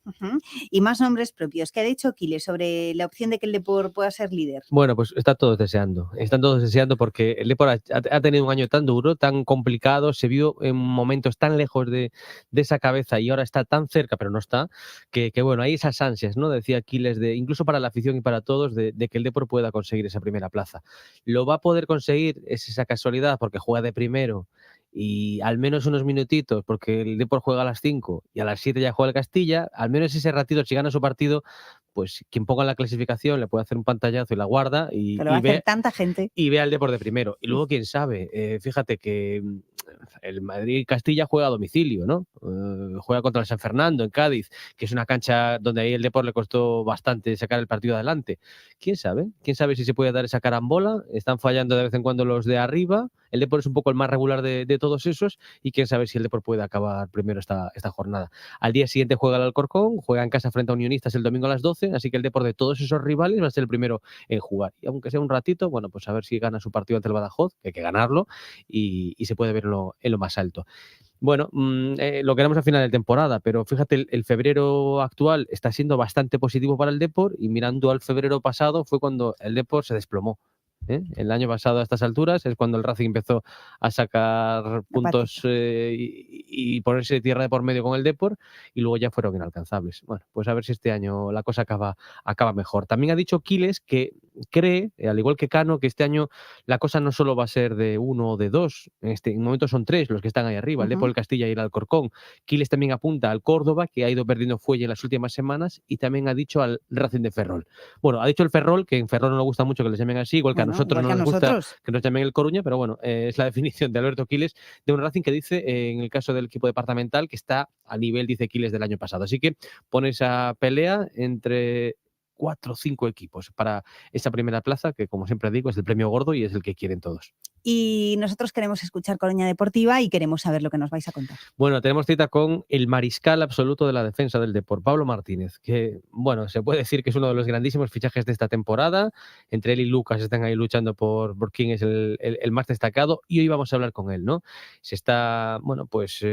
Y más nombres propios. ¿Qué ha dicho Quiles sobre la opción de que el Depor pueda ser líder? Bueno, pues están todos deseando porque el Depor ha tenido un año tan duro, tan complicado, se vio en momentos tan lejos de esa cabeza y ahora está tan cerca, pero no está, que bueno, hay esas ansias, ¿no? Decía Quiles, incluso para la afición y para todos, de que el Depor pueda conseguir esa primera plaza. ¿Lo va a poder conseguir? Es esa casualidad porque juega de primero y al menos unos minutitos, porque el Depor juega a las 5 y a las 7 ya juega el Castilla, al menos ese ratito, si gana su partido, pues quien ponga la clasificación le puede hacer un pantallazo y la guarda y ve tanta gente y ve al Depor de primero. Y luego, quién sabe, fíjate que el Madrid-Castilla juega a domicilio, ¿no? Juega contra el San Fernando en Cádiz, que es una cancha donde ahí el Depor le costó bastante sacar el partido adelante. ¿Quién sabe? ¿Quién sabe si se puede dar esa carambola? Están fallando de vez en cuando los de arriba. El Depor es un poco el más regular de todos esos y quién sabe si el Depor puede acabar primero esta jornada. Al día siguiente juega el Alcorcón, juega en casa frente a Unionistas el domingo a las 12, así que el Depor de todos esos rivales va a ser el primero en jugar. Y aunque sea un ratito, bueno, pues a ver si gana su partido ante el Badajoz, que hay que ganarlo, y se puede ver en lo más alto. Bueno, lo queremos al final de temporada, pero fíjate, el febrero actual está siendo bastante positivo para el Depor y mirando al febrero pasado fue cuando el Depor se desplomó. El año pasado a estas alturas es cuando el Racing empezó a sacar puntos y ponerse de tierra de por medio con el Depor y luego ya fueron inalcanzables. Bueno, pues a ver si este año la cosa acaba mejor. También ha dicho Quiles que cree, al igual que Cano, que este año la cosa no solo va a ser de uno o de dos, en momento son tres los que están ahí arriba, el Depor, el Castilla y el Alcorcón. Quiles también apunta al Córdoba, que ha ido perdiendo fuelle en las últimas semanas, y también ha dicho al Racing de Ferrol. Bueno, ha dicho el Ferrol, que en Ferrol no le gusta mucho que les llamen así, igual que a nosotros no nos gusta que nos llamen el Coruña, pero bueno, es la definición de Alberto Quiles de un Racing que dice, en el caso del equipo departamental, que está a nivel, dice Quiles, del año pasado. Así que pone esa pelea entre 4 o 5 equipos para esa primera plaza, que como siempre digo, es el premio gordo y es el que quieren todos. Y nosotros queremos escuchar Coruña Deportiva y queremos saber lo que nos vais a contar. Bueno, tenemos cita con el mariscal absoluto de la defensa del Depor, Pablo Martínez, que, bueno, se puede decir que es uno de los grandísimos fichajes de esta temporada. Entre él y Lucas están ahí luchando por quién es el más destacado y hoy vamos a hablar con él, ¿no? Se está, bueno, pues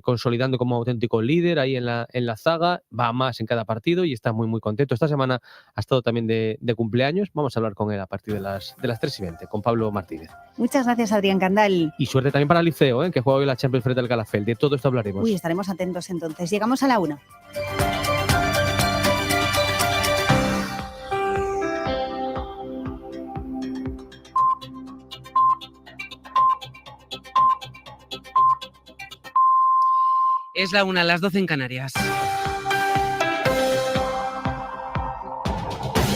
consolidando como auténtico líder ahí en la zaga, va más en cada partido y está muy, muy contento. Esta semana ha estado también de cumpleaños. Vamos a hablar con él a partir de las 3:20, con Pablo Martínez. Muchas gracias, Adrián Candal. Y suerte también para el Liceo, que juega hoy la Champions frente al Calafell. De todo esto hablaremos. Uy, estaremos atentos entonces. Llegamos a la 1. Es la 1, las 12 en Canarias.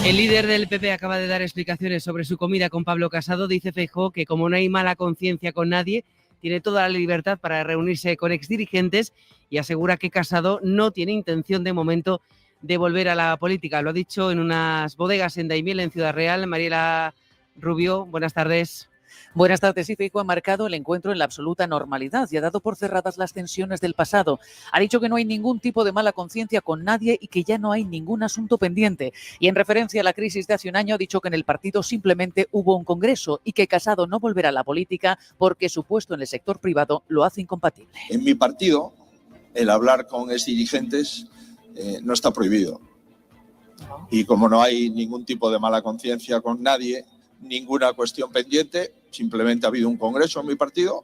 El líder del PP acaba de dar explicaciones sobre su comida con Pablo Casado. Dice Feijóo que como no hay mala conciencia con nadie, tiene toda la libertad para reunirse con exdirigentes y asegura que Casado no tiene intención de momento de volver a la política. Lo ha dicho en unas bodegas en Daimiel, en Ciudad Real. Mariela Rubio, buenas tardes. Buenas tardes. Sí, Feijóo ha marcado el encuentro en la absoluta normalidad y ha dado por cerradas las tensiones del pasado. Ha dicho que no hay ningún tipo de mala conciencia con nadie y que ya no hay ningún asunto pendiente. Y en referencia a la crisis de hace un año ha dicho que en el partido simplemente hubo un congreso y que Casado no volverá a la política porque su puesto en el sector privado lo hace incompatible. En mi partido, el hablar con exdirigentes no está prohibido. Y como no hay ningún tipo de mala conciencia con nadie, ninguna cuestión pendiente, simplemente ha habido un congreso en mi partido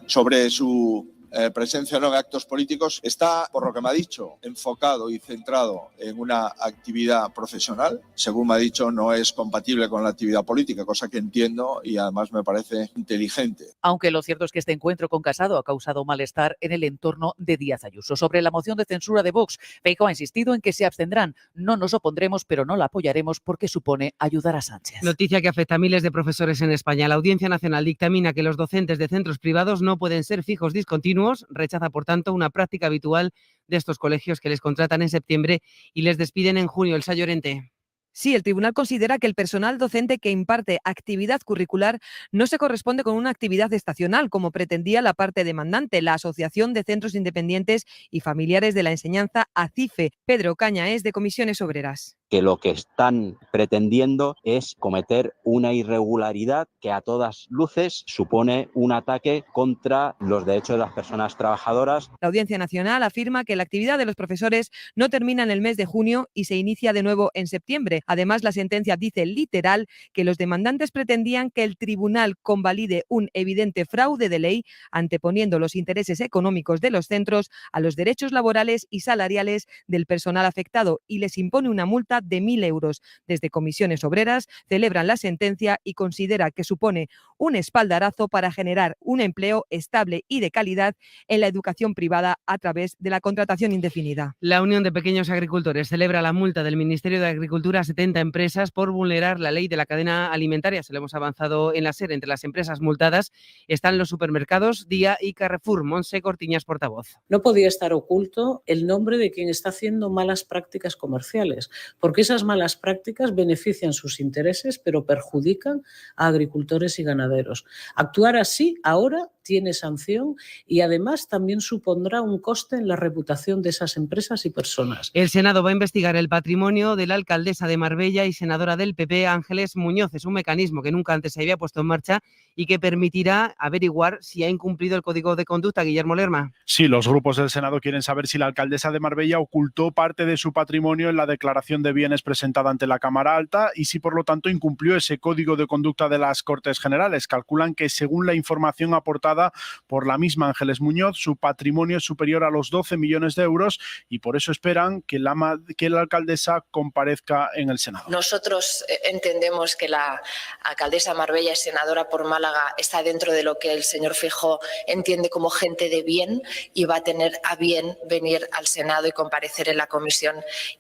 sobre su presencia o no en actos políticos. Está, por lo que me ha dicho, enfocado y centrado en una actividad profesional. Según me ha dicho, no es compatible con la actividad política, cosa que entiendo y además me parece inteligente. Aunque lo cierto es que este encuentro con Casado ha causado malestar en el entorno de Díaz Ayuso. Sobre la moción de censura de Vox, Feijóo ha insistido en que se abstendrán. No nos opondremos, pero no la apoyaremos porque supone ayudar a Sánchez. Noticia que afecta a miles de profesores en España. La Audiencia Nacional dictamina que los docentes de centros privados no pueden ser fijos discontinuos. Rechaza, por tanto, una práctica habitual de estos colegios que les contratan en septiembre y les despiden en junio. Elsa Llorente. Sí, el tribunal considera que el personal docente que imparte actividad curricular no se corresponde con una actividad estacional, como pretendía la parte demandante, la Asociación de Centros Independientes y Familiares de la Enseñanza, ACIFE. Pedro Caña es de Comisiones Obreras. Que lo que están pretendiendo es cometer una irregularidad que a todas luces supone un ataque contra los derechos de las personas trabajadoras. La Audiencia Nacional afirma que la actividad de los profesores no termina en el mes de junio y se inicia de nuevo en septiembre. Además, la sentencia dice literal que los demandantes pretendían que el tribunal convalide un evidente fraude de ley, anteponiendo los intereses económicos de los centros a los derechos laborales y salariales del personal afectado, y les impone una multa de 1.000 euros. Desde Comisiones Obreras celebran la sentencia y considera que supone un espaldarazo para generar un empleo estable y de calidad en la educación privada a través de la contratación indefinida. La Unión de Pequeños Agricultores celebra la multa del Ministerio de Agricultura a 70 empresas por vulnerar la ley de la cadena alimentaria. Se lo hemos avanzado en la SER. Entre las empresas multadas están los supermercados Día y Carrefour. Montse Cortiñas, portavoz. No podía estar oculto el nombre de quien está haciendo malas prácticas comerciales, porque esas malas prácticas benefician sus intereses, pero perjudican a agricultores y ganaderos. Actuar así ahora tiene sanción y además también supondrá un coste en la reputación de esas empresas y personas. El Senado va a investigar el patrimonio de la alcaldesa de Marbella y senadora del PP, Ángeles Muñoz. Es un mecanismo que nunca antes se había puesto en marcha y que permitirá averiguar si ha incumplido el Código de Conducta. Guillermo Lerma. Sí, los grupos del Senado quieren saber si la alcaldesa de Marbella ocultó parte de su patrimonio en la declaración de bienes presentada ante la Cámara Alta y si por lo tanto incumplió ese Código de Conducta de las Cortes Generales. Calculan que según la información aportada por la misma Ángeles Muñoz, su patrimonio es superior a los 12 millones de euros y por eso esperan que la alcaldesa comparezca en el Senado. Nosotros entendemos que la alcaldesa Marbella y senadora por Málaga está dentro de lo que el señor Feijóo entiende como gente de bien y va a tener a bien venir al Senado y comparecer en la comisión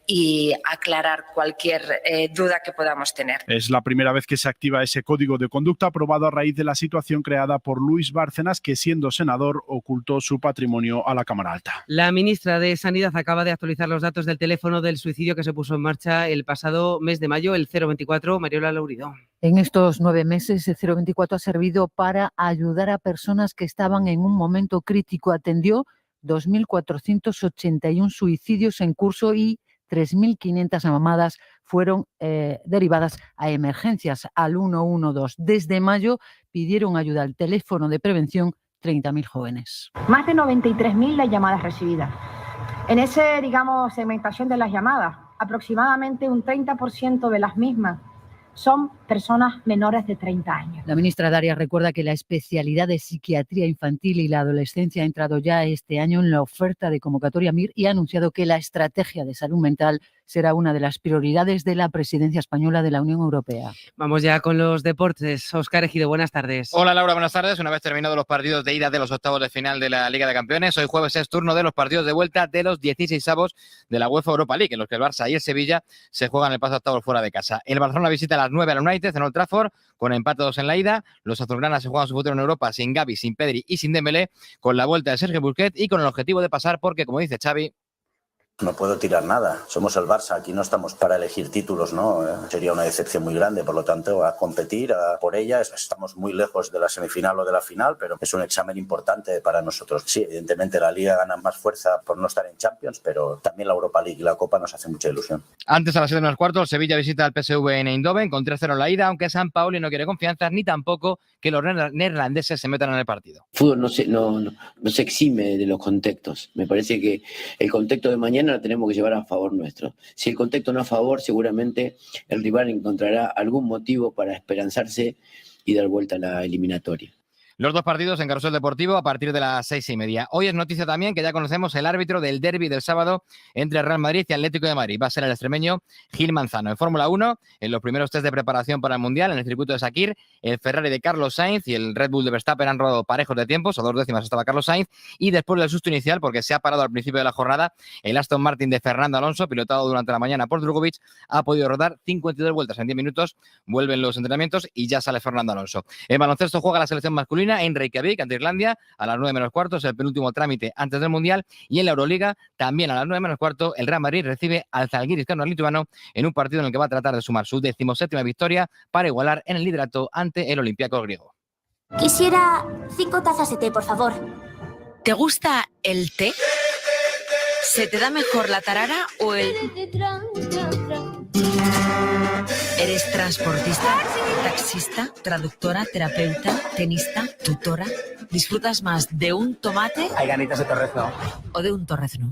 y aclarar cualquier duda que podamos tener. Es la primera vez que se activa ese Código de Conducta aprobado a raíz de la situación creada por Luis Bárcenas, que siendo senador ocultó su patrimonio a la Cámara Alta. La ministra de Sanidad acaba de actualizar los datos del teléfono del suicidio que se puso en marcha el pasado mes de mayo, el 024. Mariola Laurido. En estos 9 meses, el 024 ha servido para ayudar a personas que estaban en un momento crítico. Atendió 2.481 suicidios en curso y 3.500 llamadas fueron derivadas a emergencias al 112. Desde mayo pidieron ayuda al teléfono de prevención 30.000 jóvenes. Más de 93.000 las llamadas recibidas. En esa, segmentación de las llamadas, aproximadamente un 30% de las mismas son personas menores de 30 años. La ministra Darias recuerda que la especialidad de psiquiatría infantil y la adolescencia ha entrado ya este año en la oferta de convocatoria MIR y ha anunciado que la estrategia de salud mental será una de las prioridades de la presidencia española de la Unión Europea. Vamos ya con los deportes. Óscar Ejido, buenas tardes. Hola Laura, buenas tardes. Una vez terminados los partidos de ida de los octavos de final de la Liga de Campeones, hoy jueves es turno de los partidos de vuelta de los 16avos de la UEFA Europa League, en los que el Barça y el Sevilla se juegan el paso a octavos fuera de casa. El Barcelona visita a las 9 al United en Old Trafford, con empate 2 en la ida. Los azulgranas se juegan su futuro en Europa sin Gavi, sin Pedri y sin Dembélé, con la vuelta de Sergio Busquets y con el objetivo de pasar porque, como dice Xavi, No puedo tirar nada. Somos el Barça, aquí no estamos para elegir títulos, ¿no? Sería una decepción muy grande, por lo tanto, a competir por ella. Estamos muy lejos de la semifinal o de la final, pero es un examen importante para nosotros. Sí, evidentemente la Liga gana más fuerza por no estar en Champions, pero también la Europa League y la Copa nos hace mucha ilusión. Antes, a las 7:15, el Sevilla visita al PSV en Eindhoven con 3-0 en la ida, aunque San Paoli no quiere confianzas ni tampoco que los neerlandeses se metan en el partido. Fútbol no se exime de los contextos. Me parece que el contexto de mañana lo tenemos que llevar a favor nuestro. Si el contexto no es a favor, seguramente el rival encontrará algún motivo para esperanzarse y dar vuelta a la eliminatoria. Los dos partidos en Carrusel Deportivo a partir de las 6:30. Hoy es noticia también que ya conocemos el árbitro del derbi del sábado entre Real Madrid y Atlético de Madrid. Va a ser el extremeño Gil Manzano. En Fórmula 1, en los primeros test de preparación para el Mundial, en el circuito de Sakir, el Ferrari de Carlos Sainz y el Red Bull de Verstappen han rodado parejos de tiempos, a 2 décimas estaba Carlos Sainz, y después del susto inicial, porque se ha parado al principio de la jornada, el Aston Martin de Fernando Alonso, pilotado durante la mañana por Drugovich, ha podido rodar 52 vueltas en 10 minutos. Vuelven los entrenamientos y ya sale Fernando Alonso. En baloncesto juega la selección masculina en Reykjavik ante Irlanda a las 9:15, el penúltimo trámite antes del Mundial, y en la Euroliga también a las 9:15 el Real Madrid recibe al Zalgiris lituano en un partido en el que va a tratar de sumar su 17ª victoria para igualar en el liderato ante el Olympiacos griego. Quisiera 5 tazas de té, por favor. ¿Te gusta el té? ¿Se te da mejor la tarara o el...? ¿Eres transportista, taxista, traductora, terapeuta, tenista, tutora? ¿Disfrutas más de un tomate? Hay ganitas de torrezno. ¿O de un torrezno?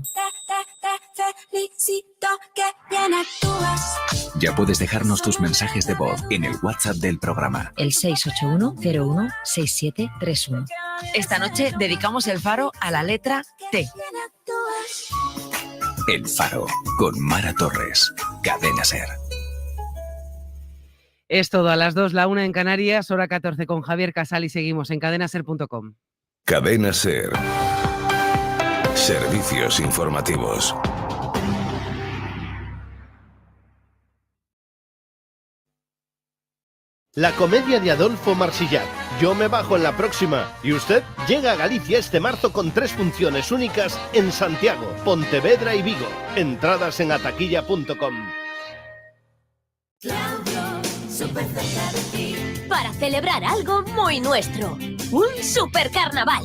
Ya puedes dejarnos tus mensajes de voz en el WhatsApp del programa. El 681-01-6731. Esta noche dedicamos el faro a la letra T. El Faro, con Mara Torres. Cadena SER. Es todo, a las 2, la 1 en Canarias, hora 14 con Javier Casal y seguimos en cadenaser.com. Cadena SER. Servicios informativos. La comedia de Adolfo Marsillac, Yo me bajo en la próxima. Y usted llega a Galicia este marzo con 3 funciones únicas en Santiago, Pontevedra y Vigo. Entradas en ataquilla.com. Para celebrar algo muy nuestro. Un super carnaval.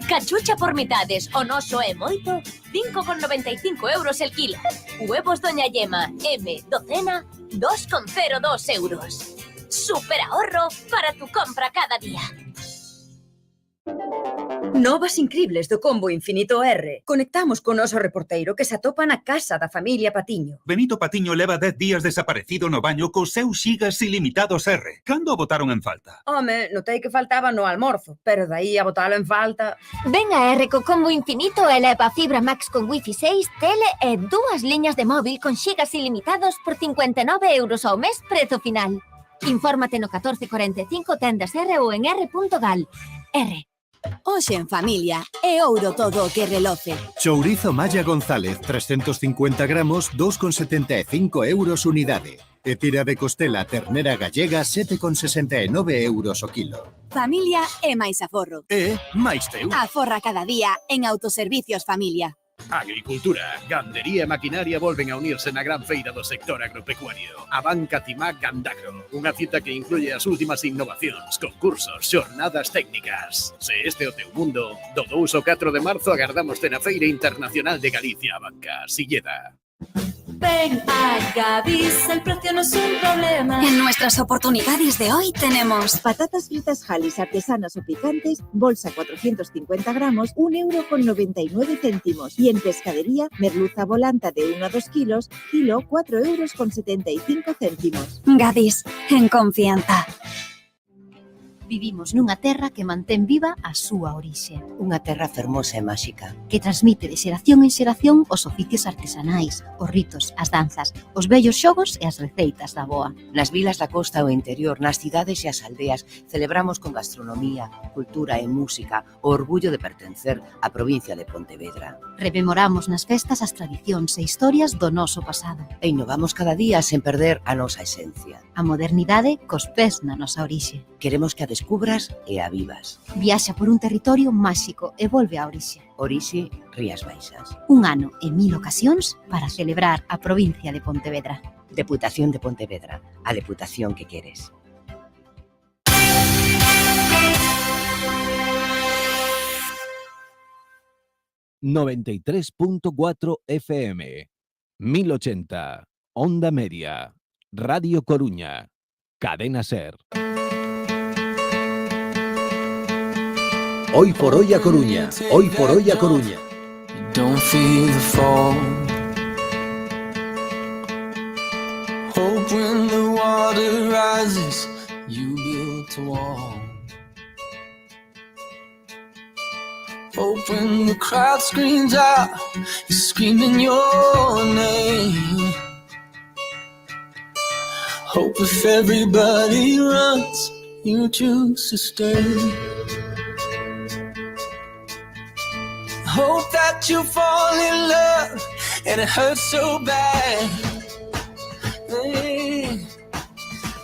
Cachucha por mitades o no soe moito, 5,95 euros el kilo. Huevos Doña Yema, M, docena, 2,02 euros. Super ahorro para tu compra cada día. Novas incribles do combo Infinito R. Conectamos con noso reporteiro que se atopa na casa da familia Patiño. Benito Patiño leva 10 días desaparecido no baño cos seus xigas ilimitados R. Cando o botaron en falta? Home, notei que faltaba no almorzo, pero daí a botalo en falta... Ven a R co combo Infinito e leva fibra Max con Wi-Fi 6, tele e 2 liñas de móvil con xigas ilimitados por 59 euros ao mes, prezo final. Infórmate no 1445 tendas R ou en r.gal. R. Hoxe en familia, é ouro todo o que reloce. Chourizo Maya González, 350 gramos, 2,75 euros unidade. E tira de costela ternera gallega, 7,69 euros o kilo. Familia é máis aforro. máis teu. Aforra cada día en Autoservicios Familia. Agricultura, gandería e maquinaria volven a unirse na gran feira do sector agropecuario. A Banca Timá Gandagro, unha cita que incluye as últimas innovacións, concursos, xornadas técnicas. Se este é o teu mundo, do 2 ao 4 de marzo agardámoste na Feira Internacional de Galicia Banca, Silleda. Ven a Gadis, el precio no es un problema. En nuestras oportunidades de hoy tenemos patatas fritas Jalis artesanas o picantes, bolsa 450 gramos, 1,99 €. Y en pescadería, merluza volanta de 1 a 2 kilos, kilo 4,75 €. Gadis, en confianza. Vivimos nunha terra que mantén viva a súa orixe. Unha terra fermosa e máxica, que transmite de xeración en xeración os oficios artesanais, os ritos, as danzas, os vellos xogos e as receitas da boa. Nas vilas da costa ou interior, nas cidades e as aldeas, celebramos con gastronomía, cultura e música o orgullo de pertencer á provincia de Pontevedra. Rememoramos nas festas as tradicións e historias do noso pasado. E innovamos cada día sen perder a nosa esencia. A modernidade cos pés na nosa orixe. Queremos que a descubras e a vivas. Viaxa por un territorio máxico e volve a orixe. Orixe, Rías Baixas. Un ano e 1000 ocasións para celebrar a provincia de Pontevedra. Deputación de Pontevedra, a deputación que queres. ...93.4 FM... ...1080... Onda Media... Radio Coruña... Cadena Ser... Hoy por hoy a Coruña... Hoy por hoy a Coruña... Don't feel the fall. Hope when the water rises, you build a wall. Hope when the crowd screams out, you're screaming your name. Hope if everybody runs, you choose to stay. Hope that you fall in love and it hurts so bad. Hey,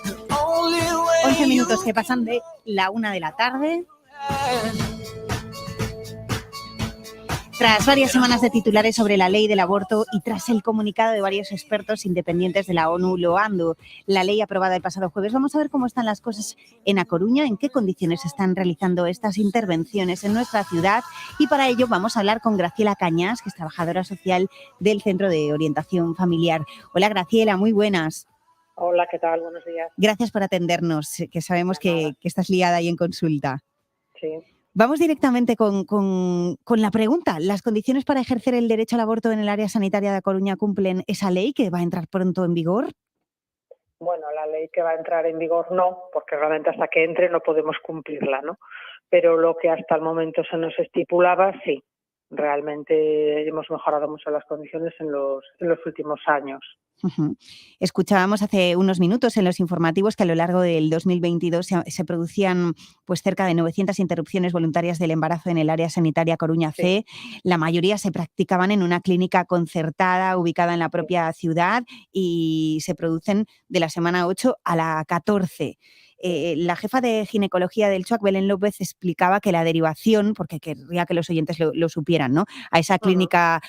the only way 11 minutos que pasan de la 1 de la tarde. Tras varias semanas de titulares sobre la ley del aborto y tras el comunicado de varios expertos independientes de la ONU loando la ley aprobada el pasado jueves, vamos a ver cómo están las cosas en A Coruña, en qué condiciones se están realizando estas intervenciones en nuestra ciudad, y para ello vamos a hablar con Graciela Cañas, que es trabajadora social del Centro de Orientación Familiar. Hola Graciela, muy buenas. Hola, ¿qué tal? Buenos días. Gracias por atendernos, que sabemos que estás liada ahí en consulta. Sí. Vamos directamente con la pregunta. ¿Las condiciones para ejercer el derecho al aborto en el área sanitaria de A Coruña cumplen esa ley que va a entrar pronto en vigor? Bueno, la ley que va a entrar en vigor no, porque realmente hasta que entre no podemos cumplirla, ¿no? Pero lo que hasta el momento se nos estipulaba, sí. Realmente hemos mejorado mucho las condiciones en los últimos años. Uh-huh. Escuchábamos hace unos minutos en los informativos que a lo largo del 2022 se producían pues cerca de 900 interrupciones voluntarias del embarazo en el área sanitaria Coruña C. Sí. La mayoría se practicaban en una clínica concertada ubicada en la propia ciudad y se producen de la semana 8 a la 14. La jefa de ginecología del CHUAC, Belén López, explicaba que la derivación, porque querría que los oyentes lo supieran, ¿no?, a esa clínica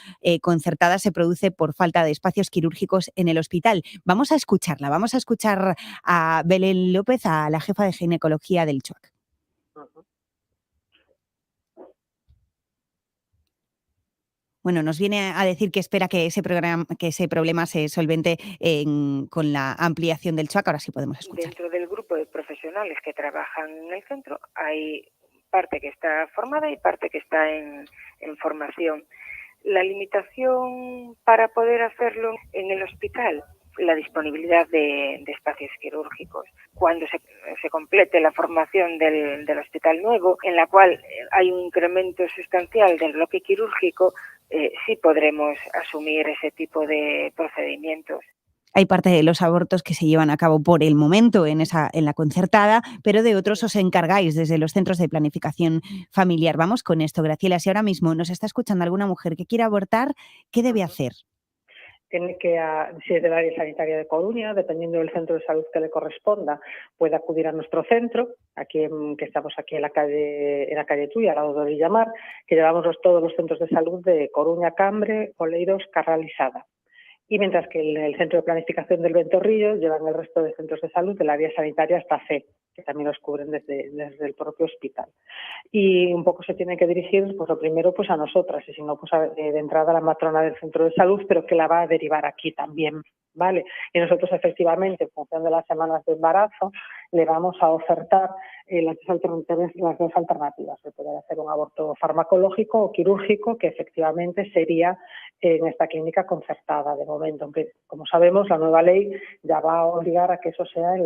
concertada se produce por falta de espacios quirúrgicos en el hospital. Vamos a escucharla, vamos a escuchar a Belén López, a la jefa de ginecología del CHUAC. Bueno, nos viene a decir que espera que ese problema se solvente con la ampliación del CHUAC. Ahora sí podemos escuchar. Dentro del grupo de profesionales que trabajan en el centro hay parte que está formada y parte que está en formación. La limitación para poder hacerlo en el hospital, la disponibilidad de espacios quirúrgicos. Cuando se complete la formación del hospital nuevo, en la cual hay un incremento sustancial del bloque quirúrgico, sí podremos asumir ese tipo de procedimientos. Hay parte de los abortos que se llevan a cabo por el momento en la concertada, pero de otros os encargáis desde los centros de planificación familiar. Vamos con esto, Graciela. Si ahora mismo nos está escuchando alguna mujer que quiera abortar, ¿qué debe hacer? Tiene que, si es del área sanitaria de Coruña, dependiendo del centro de salud que le corresponda, puede acudir a nuestro centro, aquí que estamos aquí en la calle Tuya, al lado de Villamar, que llevamos todos los centros de salud de Coruña, Cambre, Oleiros, Carral y Sada. Y mientras que el centro de planificación del Ventorrillo llevan el resto de centros de salud del área sanitaria hasta C, que también los cubren desde el propio hospital. Y un poco se tiene que dirigir, pues lo primero, pues a nosotras, y si no, pues de entrada a la matrona del centro de salud, pero que la va a derivar aquí también, ¿vale? Y nosotros, efectivamente, en función de las semanas de embarazo, le vamos a ofertar las dos alternativas, de poder hacer un aborto farmacológico o quirúrgico, que efectivamente sería en esta clínica concertada de momento, aunque, como sabemos, la nueva ley ya va a obligar a que eso sea en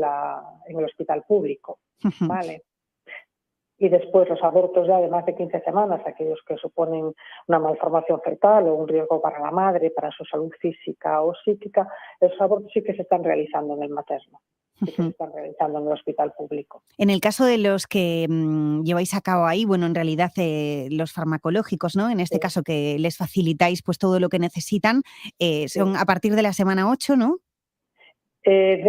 el hospital público, ¿vale? Y después los abortos ya de más de 15 semanas, aquellos que suponen una malformación fetal o un riesgo para la madre, para su salud física o psíquica, esos abortos sí que se están realizando en el materno. Que se están realizando en el hospital público. En el caso de los que lleváis a cabo ahí, bueno, en realidad los farmacológicos, ¿no? En este caso que les facilitáis pues todo lo que necesitan, son a partir de la semana 8, ¿no?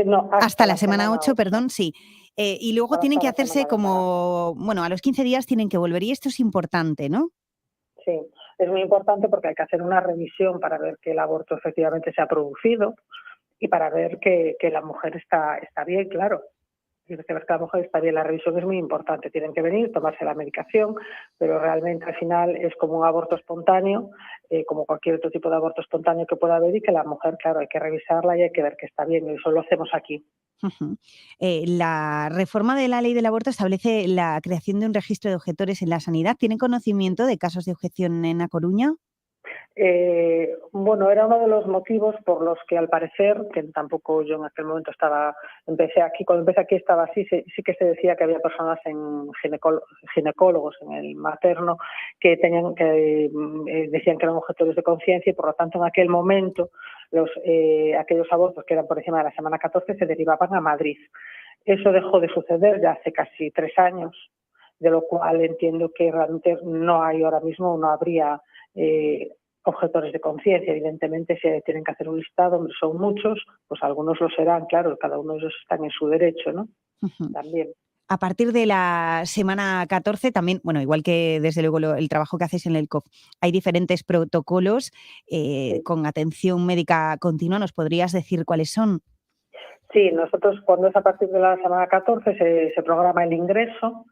No, hasta la semana 8, perdón, sí. Y luego para tienen que estar la hacerse semana de embarazo. como, bueno, a los 15 días tienen que volver y esto es importante, ¿no? Sí, es muy importante porque hay que hacer una revisión para ver que el aborto efectivamente se ha producido y para ver que la mujer está bien, claro. Tiene que ver que la mujer está bien. La revisión es muy importante. Tienen que venir, tomarse la medicación, pero realmente al final es como un aborto espontáneo, como cualquier otro tipo de aborto espontáneo que pueda haber, y que la mujer, claro, hay que revisarla y hay que ver que está bien. Y eso lo hacemos aquí. Ujú. La reforma de la ley del aborto establece la creación de un registro de objetores en la sanidad. ¿Tienen conocimiento de casos de objeción en A Coruña? Bueno, era uno de los motivos por los que al parecer, que tampoco yo en aquel momento cuando empecé aquí estaba así, sí que se decía que había personas en ginecólogos en el materno que decían que eran objetores de conciencia y por lo tanto en aquel momento aquellos abortos que eran por encima de la semana 14 se derivaban a Madrid. Eso dejó de suceder ya hace casi 3 años, de lo cual entiendo que realmente no hay ahora mismo, no habría objetores de conciencia. Evidentemente, si tienen que hacer un listado, hombre, son muchos, pues algunos lo serán, claro, cada uno de ellos están en su derecho, ¿no? También. A partir de la semana 14 también, bueno, igual que desde luego el trabajo que hacéis en el COF, hay diferentes protocolos con atención médica continua. ¿Nos podrías decir cuáles son? Sí, nosotros cuando es a partir de la semana 14 se programa el ingreso,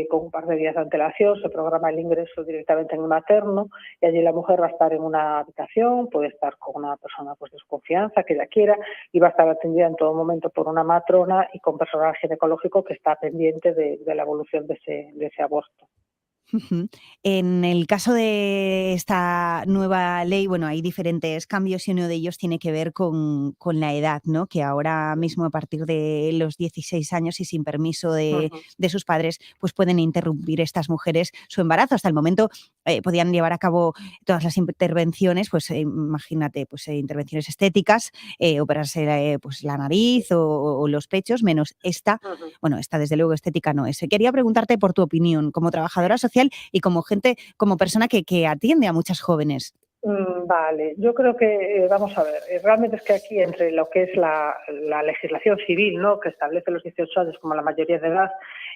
con un par de días de antelación, se programa el ingreso directamente en el materno y allí la mujer va a estar en una habitación, puede estar con una persona pues, de su confianza, que ella quiera, y va a estar atendida en todo momento por una matrona y con personal ginecológico que está pendiente de la evolución de ese aborto. En el caso de esta nueva ley, bueno, hay diferentes cambios y uno de ellos tiene que ver con la edad, ¿no? Que ahora mismo a partir de los 16 años y sin permiso de sus padres, pues pueden interrumpir estas mujeres su embarazo. Hasta el momento podían llevar a cabo todas las intervenciones, pues imagínate, pues intervenciones estéticas, operarse pues la nariz o los pechos, menos esta. Bueno, esta desde luego estética no es. Quería preguntarte por tu opinión como trabajadora social y como persona que atiende a muchas jóvenes. Vale, yo creo que, vamos a ver, realmente es que aquí entre lo que es la legislación civil, ¿no?, que establece los 18 años como la mayoría de edad,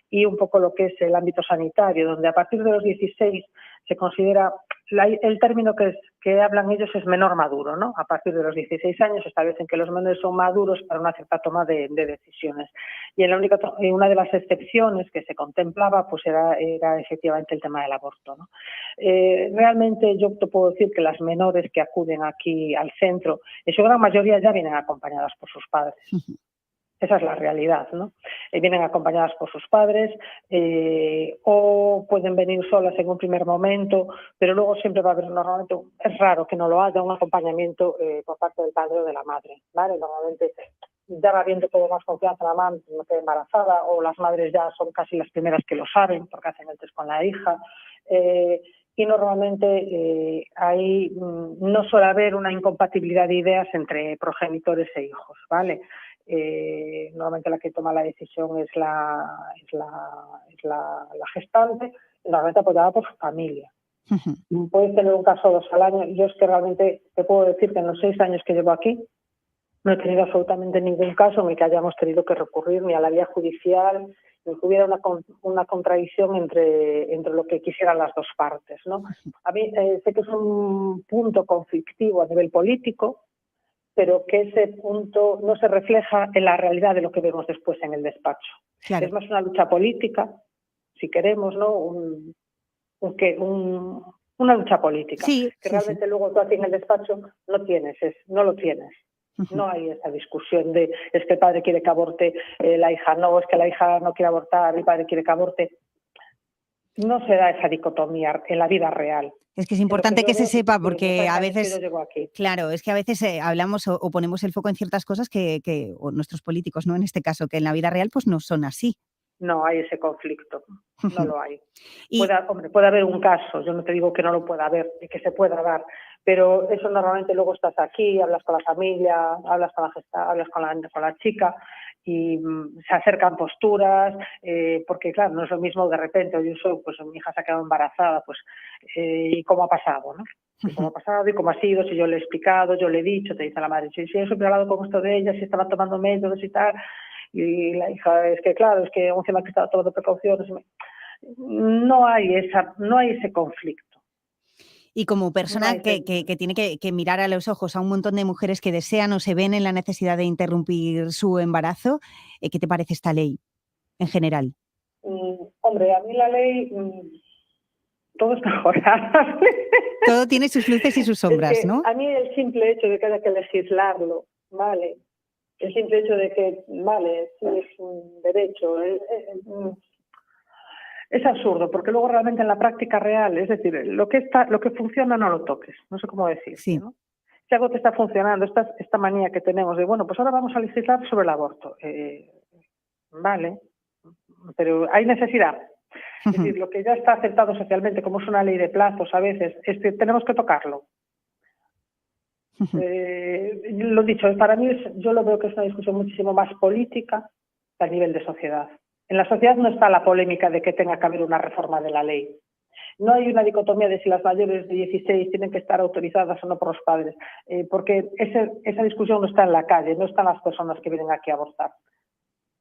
y un poco lo que es el ámbito sanitario, donde a partir de los 16 se considera, el término que hablan ellos es menor maduro, ¿no? A partir de los 16 años establecen que los menores son maduros para una cierta toma de decisiones. Y una de las excepciones que se contemplaba pues era efectivamente el tema del aborto, ¿no? Realmente yo te puedo decir que las menores que acuden aquí al centro, en su gran mayoría ya vienen acompañadas por sus padres. Esa es la realidad, ¿no? Vienen acompañadas por sus padres o pueden venir solas en un primer momento, pero luego siempre va a haber, normalmente, es raro que no lo haya, un acompañamiento por parte del padre o de la madre, ¿vale? Normalmente ya va habiendo todo más confianza la madre, no queda embarazada, o las madres ya son casi las primeras que lo saben porque hacen el test con la hija. Y normalmente ahí no suele haber una incompatibilidad de ideas entre progenitores e hijos, ¿vale? Normalmente la que toma la decisión es la gestante, normalmente apoyada por su familia. Puedes tener un caso 2 al año. Yo es que realmente te puedo decir que en los 6 años que llevo aquí no he tenido absolutamente ningún caso en el que hayamos tenido que recurrir ni a la vía judicial, ni que hubiera una contradicción entre lo que quisieran las dos partes, ¿no? A mí sé que es un punto conflictivo a nivel político, pero que ese punto no se refleja en la realidad de lo que vemos después en el despacho. Claro. Es más una lucha política, si queremos, ¿no? Una lucha política. Sí, que realmente luego tú aquí en el despacho no lo tienes. No hay esa discusión de es que el padre quiere que aborte, la hija no, es que la hija no quiere abortar, el padre quiere que aborte. No se da esa dicotomía en la vida real. Es que es importante que se sepa porque a veces, claro, es que a veces hablamos o ponemos el foco en ciertas cosas que o nuestros políticos, ¿no? En este caso, que en la vida real pues no son así. No hay ese conflicto, no lo hay. Puede haber un caso, yo no te digo que no lo pueda haber y que se pueda dar, pero eso normalmente luego estás aquí, hablas con la familia, hablas con la chica y se acercan posturas, porque claro, no es lo mismo de repente, pues mi hija se ha quedado embarazada, pues ¿y cómo ha pasado, no? ¿Cómo ha pasado y cómo ha sido? Si yo le he explicado, yo le he dicho, te dice la madre, si yo siempre he hablado con esto de ella, si estaba tomando métodos y tal. y la hija es que claro, es que encima que estaba tomando precauciones. No hay ese conflicto. Y como persona que tiene que mirar a los ojos a un montón de mujeres que desean o se ven en la necesidad de interrumpir su embarazo, ¿qué te parece esta ley en general? Hombre, a mí la ley, todo es mejorable. Todo tiene sus luces y sus sombras, es que ¿no? A mí el simple hecho de que haya que legislarlo, ¿vale? El simple hecho de que, vale, sí es un derecho, es absurdo, porque luego realmente en la práctica real, es decir, lo que funciona no lo toques, no sé cómo decir, sí. ¿no? Si algo te está funcionando, esta manía que tenemos de, bueno, pues ahora vamos a legislar sobre el aborto. Vale, pero hay necesidad. Es decir, lo que ya está aceptado socialmente, como es una ley de plazos a veces, es que tenemos que tocarlo. Lo dicho, para mí yo lo veo que es una discusión muchísimo más política que a nivel de sociedad. En la sociedad no está la polémica de que tenga que haber una reforma de la ley. No hay una dicotomía de si las mayores de 16 tienen que estar autorizadas o no por los padres, porque esa discusión no está en la calle, no están las personas que vienen aquí a abortar.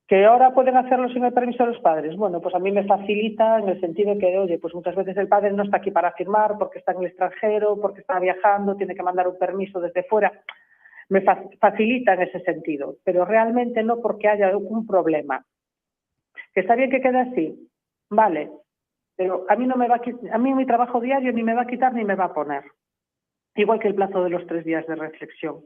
¿Que ahora pueden hacerlo sin el permiso de los padres? Bueno, pues a mí me facilita en el sentido que, oye, pues muchas veces el padre no está aquí para firmar porque está en el extranjero, porque está viajando, tiene que mandar un permiso desde fuera. Me facilita en ese sentido, pero realmente no porque haya un problema. ¿Que está bien que quede así? Vale, pero a mí no me va a mí mi trabajo diario ni me va a quitar ni me va a poner. Igual que el plazo de los 3 días de reflexión.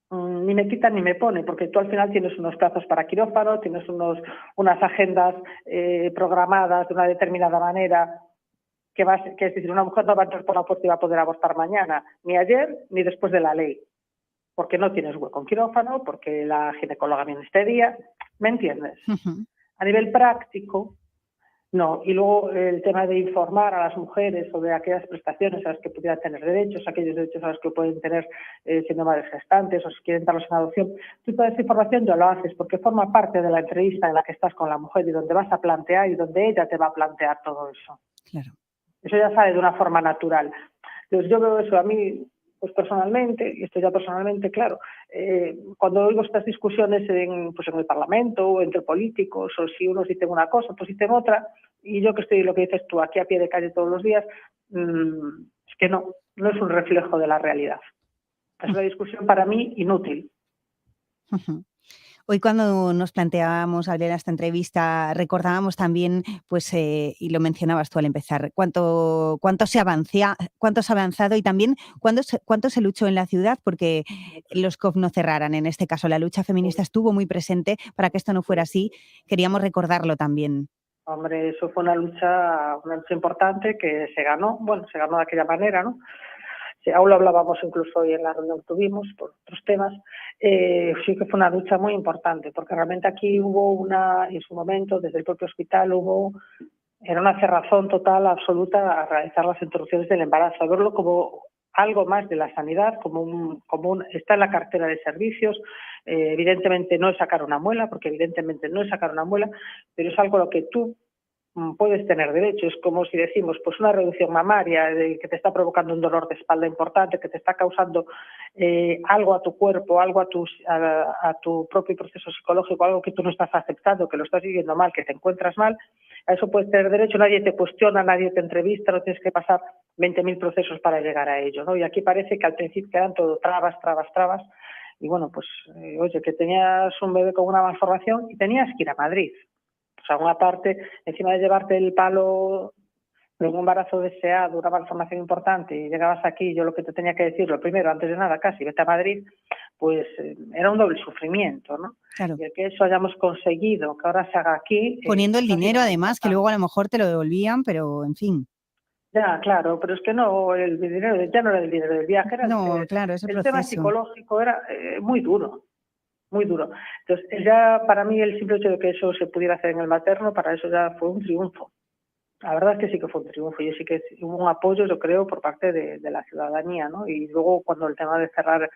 Ni me quita ni me pone, porque tú al final tienes unos plazos para quirófano, tienes unas agendas programadas de una determinada manera, que es decir, una mujer no va a entrar por la puerta y va a poder abortar mañana, ni ayer ni después de la ley, porque no tienes hueco en quirófano, porque la ginecóloga viene este día, ¿me entiendes? A nivel práctico, no. Y luego el tema de informar a las mujeres sobre aquellas prestaciones a las que pudieran tener derechos, aquellos derechos a los que pueden tener siendo madres gestantes o si quieren darlos en adopción. Tú toda esa información ya lo haces porque forma parte de la entrevista en la que estás con la mujer y donde vas a plantear y donde ella te va a plantear todo eso. Claro. Eso ya sale de una forma natural. Entonces yo veo eso a mí, pues personalmente, y esto ya personalmente, claro, cuando oigo estas discusiones en el Parlamento o entre políticos, o si unos dicen una cosa, otros dicen otra, y yo que estoy, lo que dices tú, aquí a pie de calle todos los días, es que no es un reflejo de la realidad. Es una discusión para mí inútil. Hoy cuando nos planteábamos hablar de esta entrevista, recordábamos también, pues, y lo mencionabas tú al empezar, cuánto se ha avanzado y también cuánto se luchó en la ciudad porque los COF no cerraran. En este caso, la lucha feminista estuvo muy presente para que esto no fuera así. Queríamos recordarlo también. Hombre, eso fue una lucha importante que se ganó de aquella manera, ¿no? Aún lo hablábamos incluso hoy en la reunión que tuvimos por otros temas, sí que fue una lucha muy importante, porque realmente aquí hubo en su momento, desde el propio hospital era una cerrazón total, absoluta, a realizar las interrupciones del embarazo, a verlo como algo más de la sanidad, está en la cartera de servicios, evidentemente no es sacar una muela, porque evidentemente no es sacar una muela, pero es algo a lo que tú puedes tener derecho. Es como si decimos, pues una reducción mamaria que te está provocando un dolor de espalda importante, que te está causando algo a tu cuerpo, algo a tu propio proceso psicológico, algo que tú no estás aceptando, que lo estás viviendo mal, que te encuentras mal, a eso puedes tener derecho, nadie te cuestiona, nadie te entrevista, no tienes que pasar 20.000 procesos para llegar a ello, ¿no? Y aquí parece que al principio quedan todo trabas, y bueno, pues, oye, que tenías un bebé con una malformación y tenías que ir a Madrid. O sea, una parte, encima de llevarte el palo de un embarazo deseado, una malformación importante, y llegabas aquí, yo lo que te tenía que decir, lo primero, antes de nada, casi, vete a Madrid, pues era un doble sufrimiento, ¿no? Claro. Y el que eso hayamos conseguido, que ahora se haga aquí... Poniendo el dinero, además, que luego a lo mejor te lo devolvían, pero en fin. Ya, claro, pero es que no, el dinero, ya no era el dinero del viaje, era claro, el tema psicológico era muy duro. Muy duro. Entonces, ya para mí el simple hecho de que eso se pudiera hacer en el materno, para eso ya fue un triunfo. La verdad es que sí que fue un triunfo y sí que hubo un apoyo, yo creo, por parte de la ciudadanía, ¿no? Y luego cuando el tema de cerrar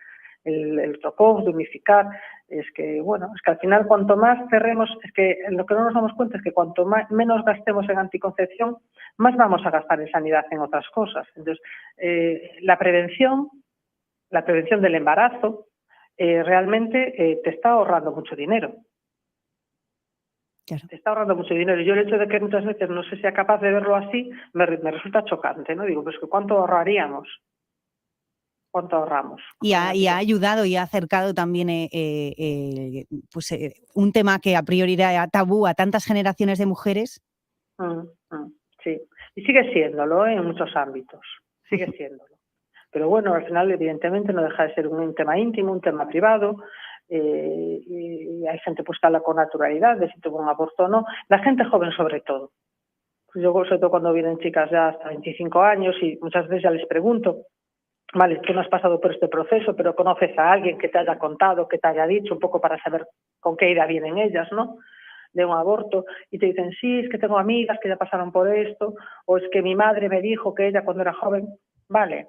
el TOCOF, de unificar, es que al final cuanto más cerremos, es que lo que no nos damos cuenta es que cuanto menos gastemos en anticoncepción, más vamos a gastar en sanidad en otras cosas. Entonces, la prevención del embarazo, realmente te está ahorrando mucho dinero. Te está ahorrando mucho dinero. Y yo el hecho de que muchas veces no se sea capaz de verlo así me resulta chocante, ¿no? Digo, pues que ¿cuánto ahorraríamos? ¿Cuánto ahorramos? Y ha ayudado y ha acercado también un tema que a priori era tabú a tantas generaciones de mujeres. Sí, y sigue siéndolo en muchos ámbitos, sigue siéndolo. Pero bueno, al final evidentemente no deja de ser un tema íntimo, un tema privado, y hay gente pues que habla con naturalidad de si tuvo un aborto o no. La gente joven sobre todo. Yo sobre todo cuando vienen chicas ya hasta 25 años y muchas veces ya les pregunto, vale, tú no has pasado por este proceso, pero conoces a alguien que te haya contado, que te haya dicho, un poco para saber con qué idea vienen ellas, ¿no?, de un aborto, y te dicen, sí, es que tengo amigas que ya pasaron por esto, o es que mi madre me dijo que ella cuando era joven, vale,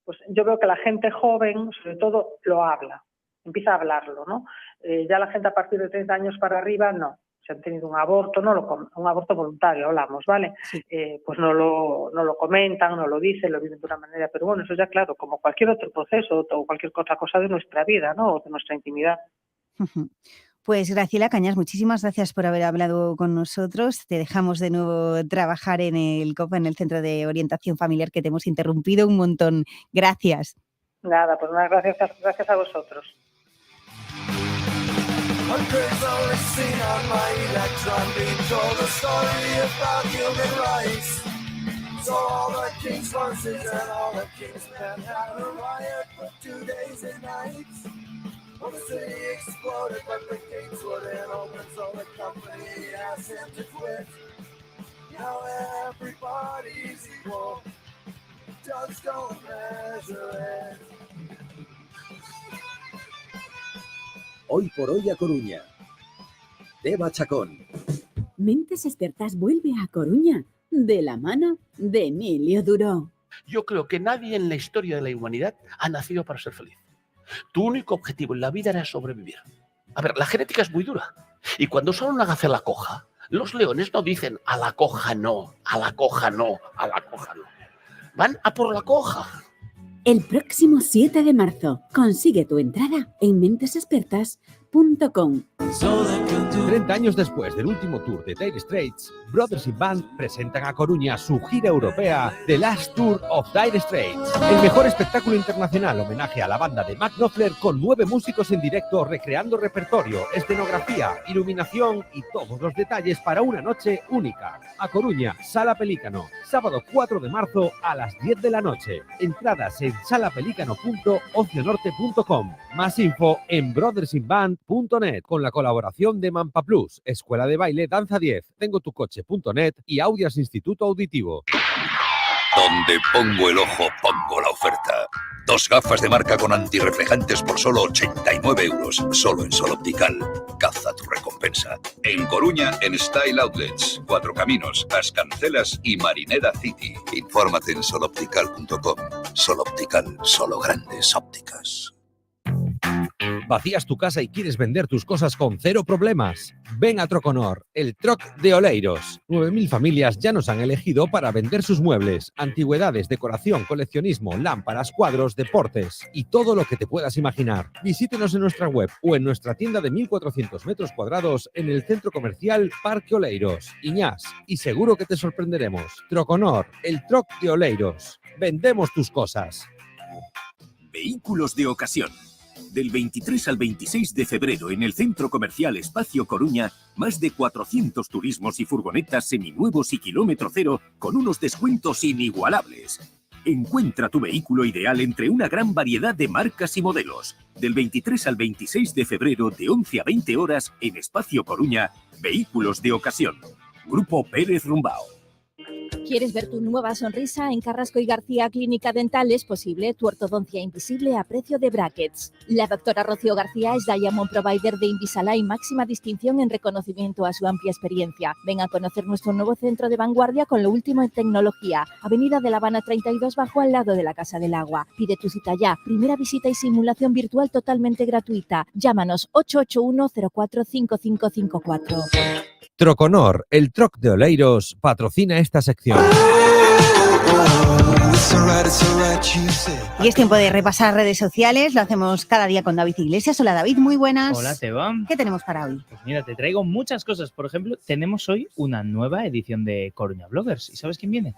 pues yo veo que la gente joven, sobre todo, lo habla, empieza a hablarlo, ¿no? Ya la gente a partir de 30 años para arriba, no. Si han tenido un aborto, un aborto voluntario, hablamos, ¿vale? Sí. Pues no lo comentan, no lo dicen, lo viven de una manera, pero bueno, eso ya claro, como cualquier otro proceso o cualquier otra cosa de nuestra vida, ¿no? O de nuestra intimidad. Pues Graciela Cañas, muchísimas gracias por haber hablado con nosotros. Te dejamos de nuevo trabajar en el COFA, en el Centro de Orientación Familiar, que te hemos interrumpido un montón. Gracias. Nada, pues nada, gracias a vosotros. I'm crazily seen on my electron beam, told a story about human rights. So all the king's horses and all the king's men had a riot for 2 days and nights. Well, the city exploded, but the gates wouldn't open, so the company asked him to quit. Now everybody's equal, just don't measure it. Hoy por hoy a Coruña. Deva Chacón. Mentes Expertas vuelve a Coruña, de la mano de Emilio Duró. Yo creo que nadie en la historia de la humanidad ha nacido para ser feliz. Tu único objetivo en la vida era sobrevivir. A ver, la genética es muy dura. Y cuando solo una gacela coja, los leones no dicen a la coja no, a la coja no, a la coja no. Van a por la coja. El próximo 7 de marzo, consigue tu entrada en mentesexpertas.com. 30 años después del último tour de Dire Straits, Brothers in Band presentan a Coruña su gira europea The Last Tour of Dire Straits. El mejor espectáculo internacional homenaje a la banda de Mark Knopfler con 9 músicos en directo recreando repertorio, escenografía, iluminación y todos los detalles para una noche única. A Coruña, Sala Pelícano, sábado 4 de marzo a las 10 de la noche. Entradas en salapelícano.ocionorte.com. Más info en brothersinband.net con la colaboración de Mampa Plus, Escuela de Baile Danza 10, tengotucoche.net y Audias Instituto Auditivo. Donde pongo el ojo, pongo la oferta. 2 gafas de marca con antirreflejantes por solo 89 euros, solo en Sol Optical. Caza tu recompensa. En Coruña, en Style Outlets, 4 Caminos, As Cancelas y Marineda City. Infórmate en soloptical.com. Sol Optical, solo grandes ópticas. ¿Vacías tu casa y quieres vender tus cosas con 0 problemas? Ven a Troconor, el troc de Oleiros. 9.000 familias ya nos han elegido para vender sus muebles, antigüedades, decoración, coleccionismo, lámparas, cuadros, deportes y todo lo que te puedas imaginar. Visítenos en nuestra web o en nuestra tienda de 1.400 metros cuadrados en el centro comercial Parque Oleiros, Iñás, y seguro que te sorprenderemos. Troconor, el troc de Oleiros. Vendemos tus cosas. Vehículos de ocasión. Del 23 al 26 de febrero en el Centro Comercial Espacio Coruña, más de 400 turismos y furgonetas seminuevos y kilómetro cero con unos descuentos inigualables. Encuentra tu vehículo ideal entre una gran variedad de marcas y modelos. Del 23 al 26 de febrero de 11 a 20 horas en Espacio Coruña, Vehículos de ocasión. Grupo Pérez Rumbao. ¿Quieres ver tu nueva sonrisa? En Carrasco y García Clínica Dental es posible tu ortodoncia invisible a precio de brackets. La doctora Rocío García es Diamond Provider de Invisalign, máxima distinción en reconocimiento a su amplia experiencia. Ven a conocer nuestro nuevo centro de vanguardia con lo último en tecnología. Avenida de La Habana 32 bajo, al lado de la Casa del Agua. Pide tu cita ya. Primera visita y simulación virtual totalmente gratuita. Llámanos 881-045554. Troconor, el troc de Oleiros, patrocina esta sección. Y es tiempo de repasar redes sociales, lo hacemos cada día con David Iglesias. Hola David, muy buenas. Hola Teba. ¿Qué tenemos para hoy? Pues mira, te traigo muchas cosas. Por ejemplo, tenemos hoy una nueva edición de Coruña Bloggers. ¿Y sabes quién viene?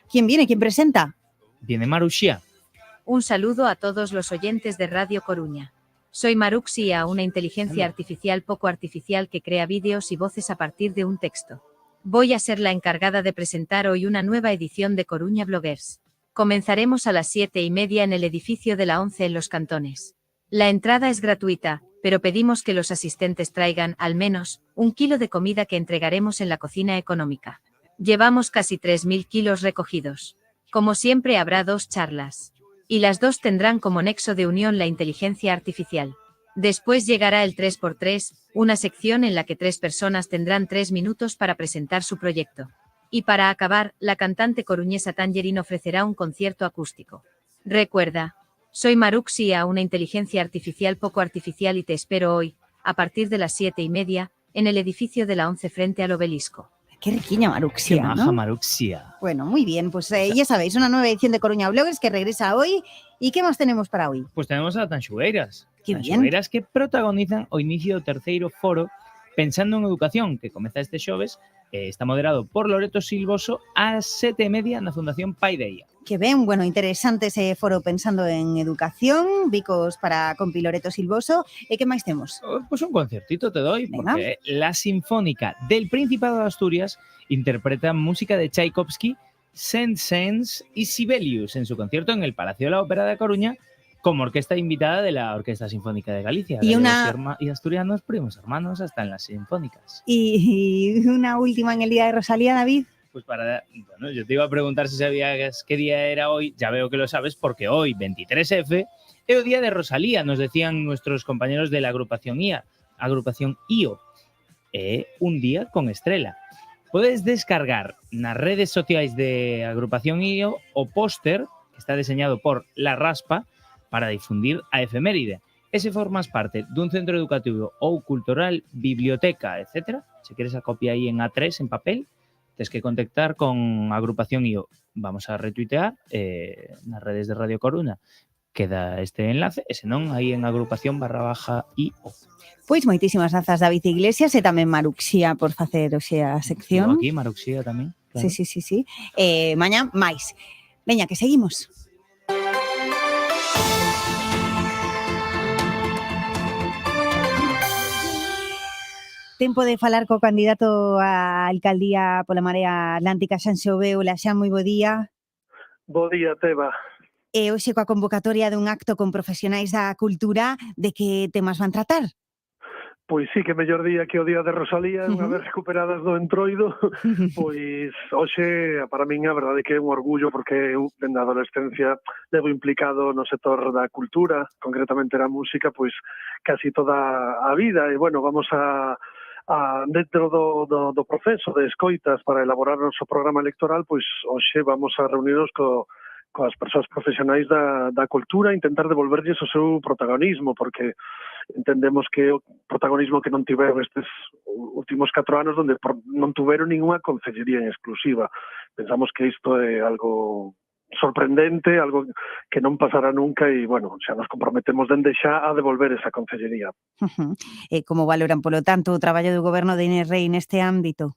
¿Quién viene? ¿Quién presenta? Viene Maruxía. Un saludo a todos los oyentes de Radio Coruña. Soy Maruxía, una inteligencia artificial poco artificial que crea vídeos y voces a partir de un texto. Voy a ser la encargada de presentar hoy una nueva edición de Coruña Bloggers. Comenzaremos a las 7:30 en el edificio de la 11 en Los Cantones. La entrada es gratuita, pero pedimos que los asistentes traigan, al menos, 1 kilo de comida que entregaremos en la cocina económica. Llevamos casi 3.000 kilos recogidos. Como siempre habrá 2 charlas. Y las 2 tendrán como nexo de unión la inteligencia artificial. Después llegará el 3x3, una sección en la que 3 personas tendrán 3 minutos para presentar su proyecto. Y para acabar, la cantante coruñesa Tangerine ofrecerá un concierto acústico. Recuerda, soy Maruxía, una inteligencia artificial poco artificial y te espero hoy, a partir de las 7:30, en el edificio de la 11 frente al obelisco. Qué riquiña Maruxía, Qué maja ¿no? Maruxía. Bueno, muy bien, pues ya sabéis, una nueva edición de Coruña Bloggers que regresa hoy. ¿Y qué más tenemos para hoy? Pues tenemos a Tanxugueiras. Qué bien. Tanxugueiras que protagonizan o inicio do terceiro foro Pensando en Educación, que comeza este xoves. Está moderado por Loreto Silvoso ás 7:30 na Fundación Paideia. Que ben, bueno, interesante ese foro Pensando en Educación, bicos para compi Loreto Silvoso. E que máis temos? Pues un concertito te doy, Venga. porque la Sinfónica del Principado de Asturias interpreta música de Tchaikovsky, Saint-Saëns y Sibelius en su concierto en el Palacio de la Ópera de Coruña, como orquesta invitada de la Orquesta Sinfónica de Galicia. Y Y asturianos, primos hermanos, hasta en las sinfónicas. Y una última en el día de Rosalía, David. Pues bueno, yo te iba a preguntar si sabías qué día era hoy, ya veo que lo sabes, porque hoy, 23F, es el día de Rosalía, nos decían nuestros compañeros de la agrupación IO. Un día con estrela. Podes descargar nas redes sociais de agrupación IO o póster que está diseñado por La Raspa para difundir a efeméride. E se formas parte dun centro educativo ou cultural, biblioteca, etc., se queres a copia aí en A3, en papel, tens que contactar con a agrupación IO. Vamos a retuitear nas redes de Radio Coruña. Queda este enlace, e senón aí en agrupación/IO. Pois moitísimas grazas, David Iglesias, e tamén Maruxía por facer hoxe a sección. Aquí, Maruxía tamén. Claro. Sí. Mañá máis. Veña, que seguimos. Tempo de falar co candidato á alcaldía pola Marea Atlántica, Xanxo Beula. Xa, moi bo día. Bo día, Teba. E hoxe coa convocatoria dun acto con profesionais da cultura, de que temas van tratar? Pois sí, que mellor día que o día de Rosalía, unha vez recuperadas do entroido, pois hoxe para min a verdade que é un orgullo porque eu dende a adolescencia levo implicado no sector da cultura, concretamente na música, pois casi toda a vida e bueno, vamos a dentro do proceso de escoitas para elaborar o noso programa electoral, pois hoxe vamos a reunirnos coas persoas profesionais da cultura, intentar devolverlles o seu protagonismo, porque entendemos que o protagonismo que non tiveron estes últimos 4 anos onde non tuveron ninguna concellería en exclusiva. Pensamos que isto é algo sorprendente, algo que non pasará nunca e, bueno, xa nos comprometemos dende xa a devolver esa concellería. Como valoran, polo tanto, o traballo do goberno de Inés Rei neste ámbito?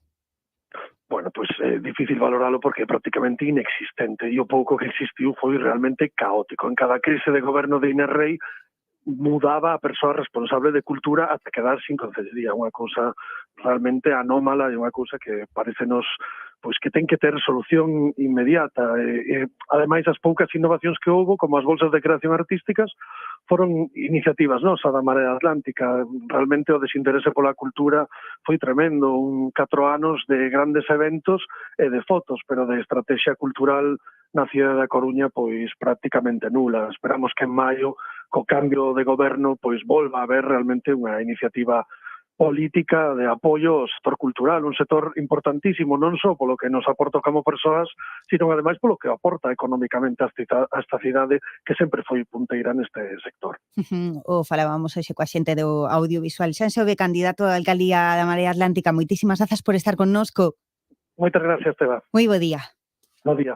Bueno, pois é difícil valoralo porque é prácticamente inexistente e o pouco que existiu foi realmente caótico. En cada crise de goberno de Inés Rei mudaba a persoa responsable de cultura ata quedar sin concellería, unha cousa realmente anómala e unha cousa que parecenos pois que ten que ter solución inmediata. Ademais, as poucas innovacións que houbo, como as bolsas de creación artísticas, foron iniciativas nosa da Marea Atlántica. Realmente o desinterese pola cultura foi tremendo, 4 anos de grandes eventos e de fotos, pero de estrategia cultural na cidade da Coruña pois prácticamente nula. Esperamos que en maio, co cambio de goberno, pois volva a haber realmente unha iniciativa política de apoio ao sector cultural, un sector importantísimo non só polo que nos aporta como persoas, sino ademais polo que aporta económicamente a esta cidade que sempre foi punteira neste sector. O falábamos hoxe coa xente do audiovisual. Xanxo Be, candidato á alcaldía da Marea Atlántica, moitísimas grazas por estar connosco. Moitas gracias, Teba. Moi bo día. Bo día.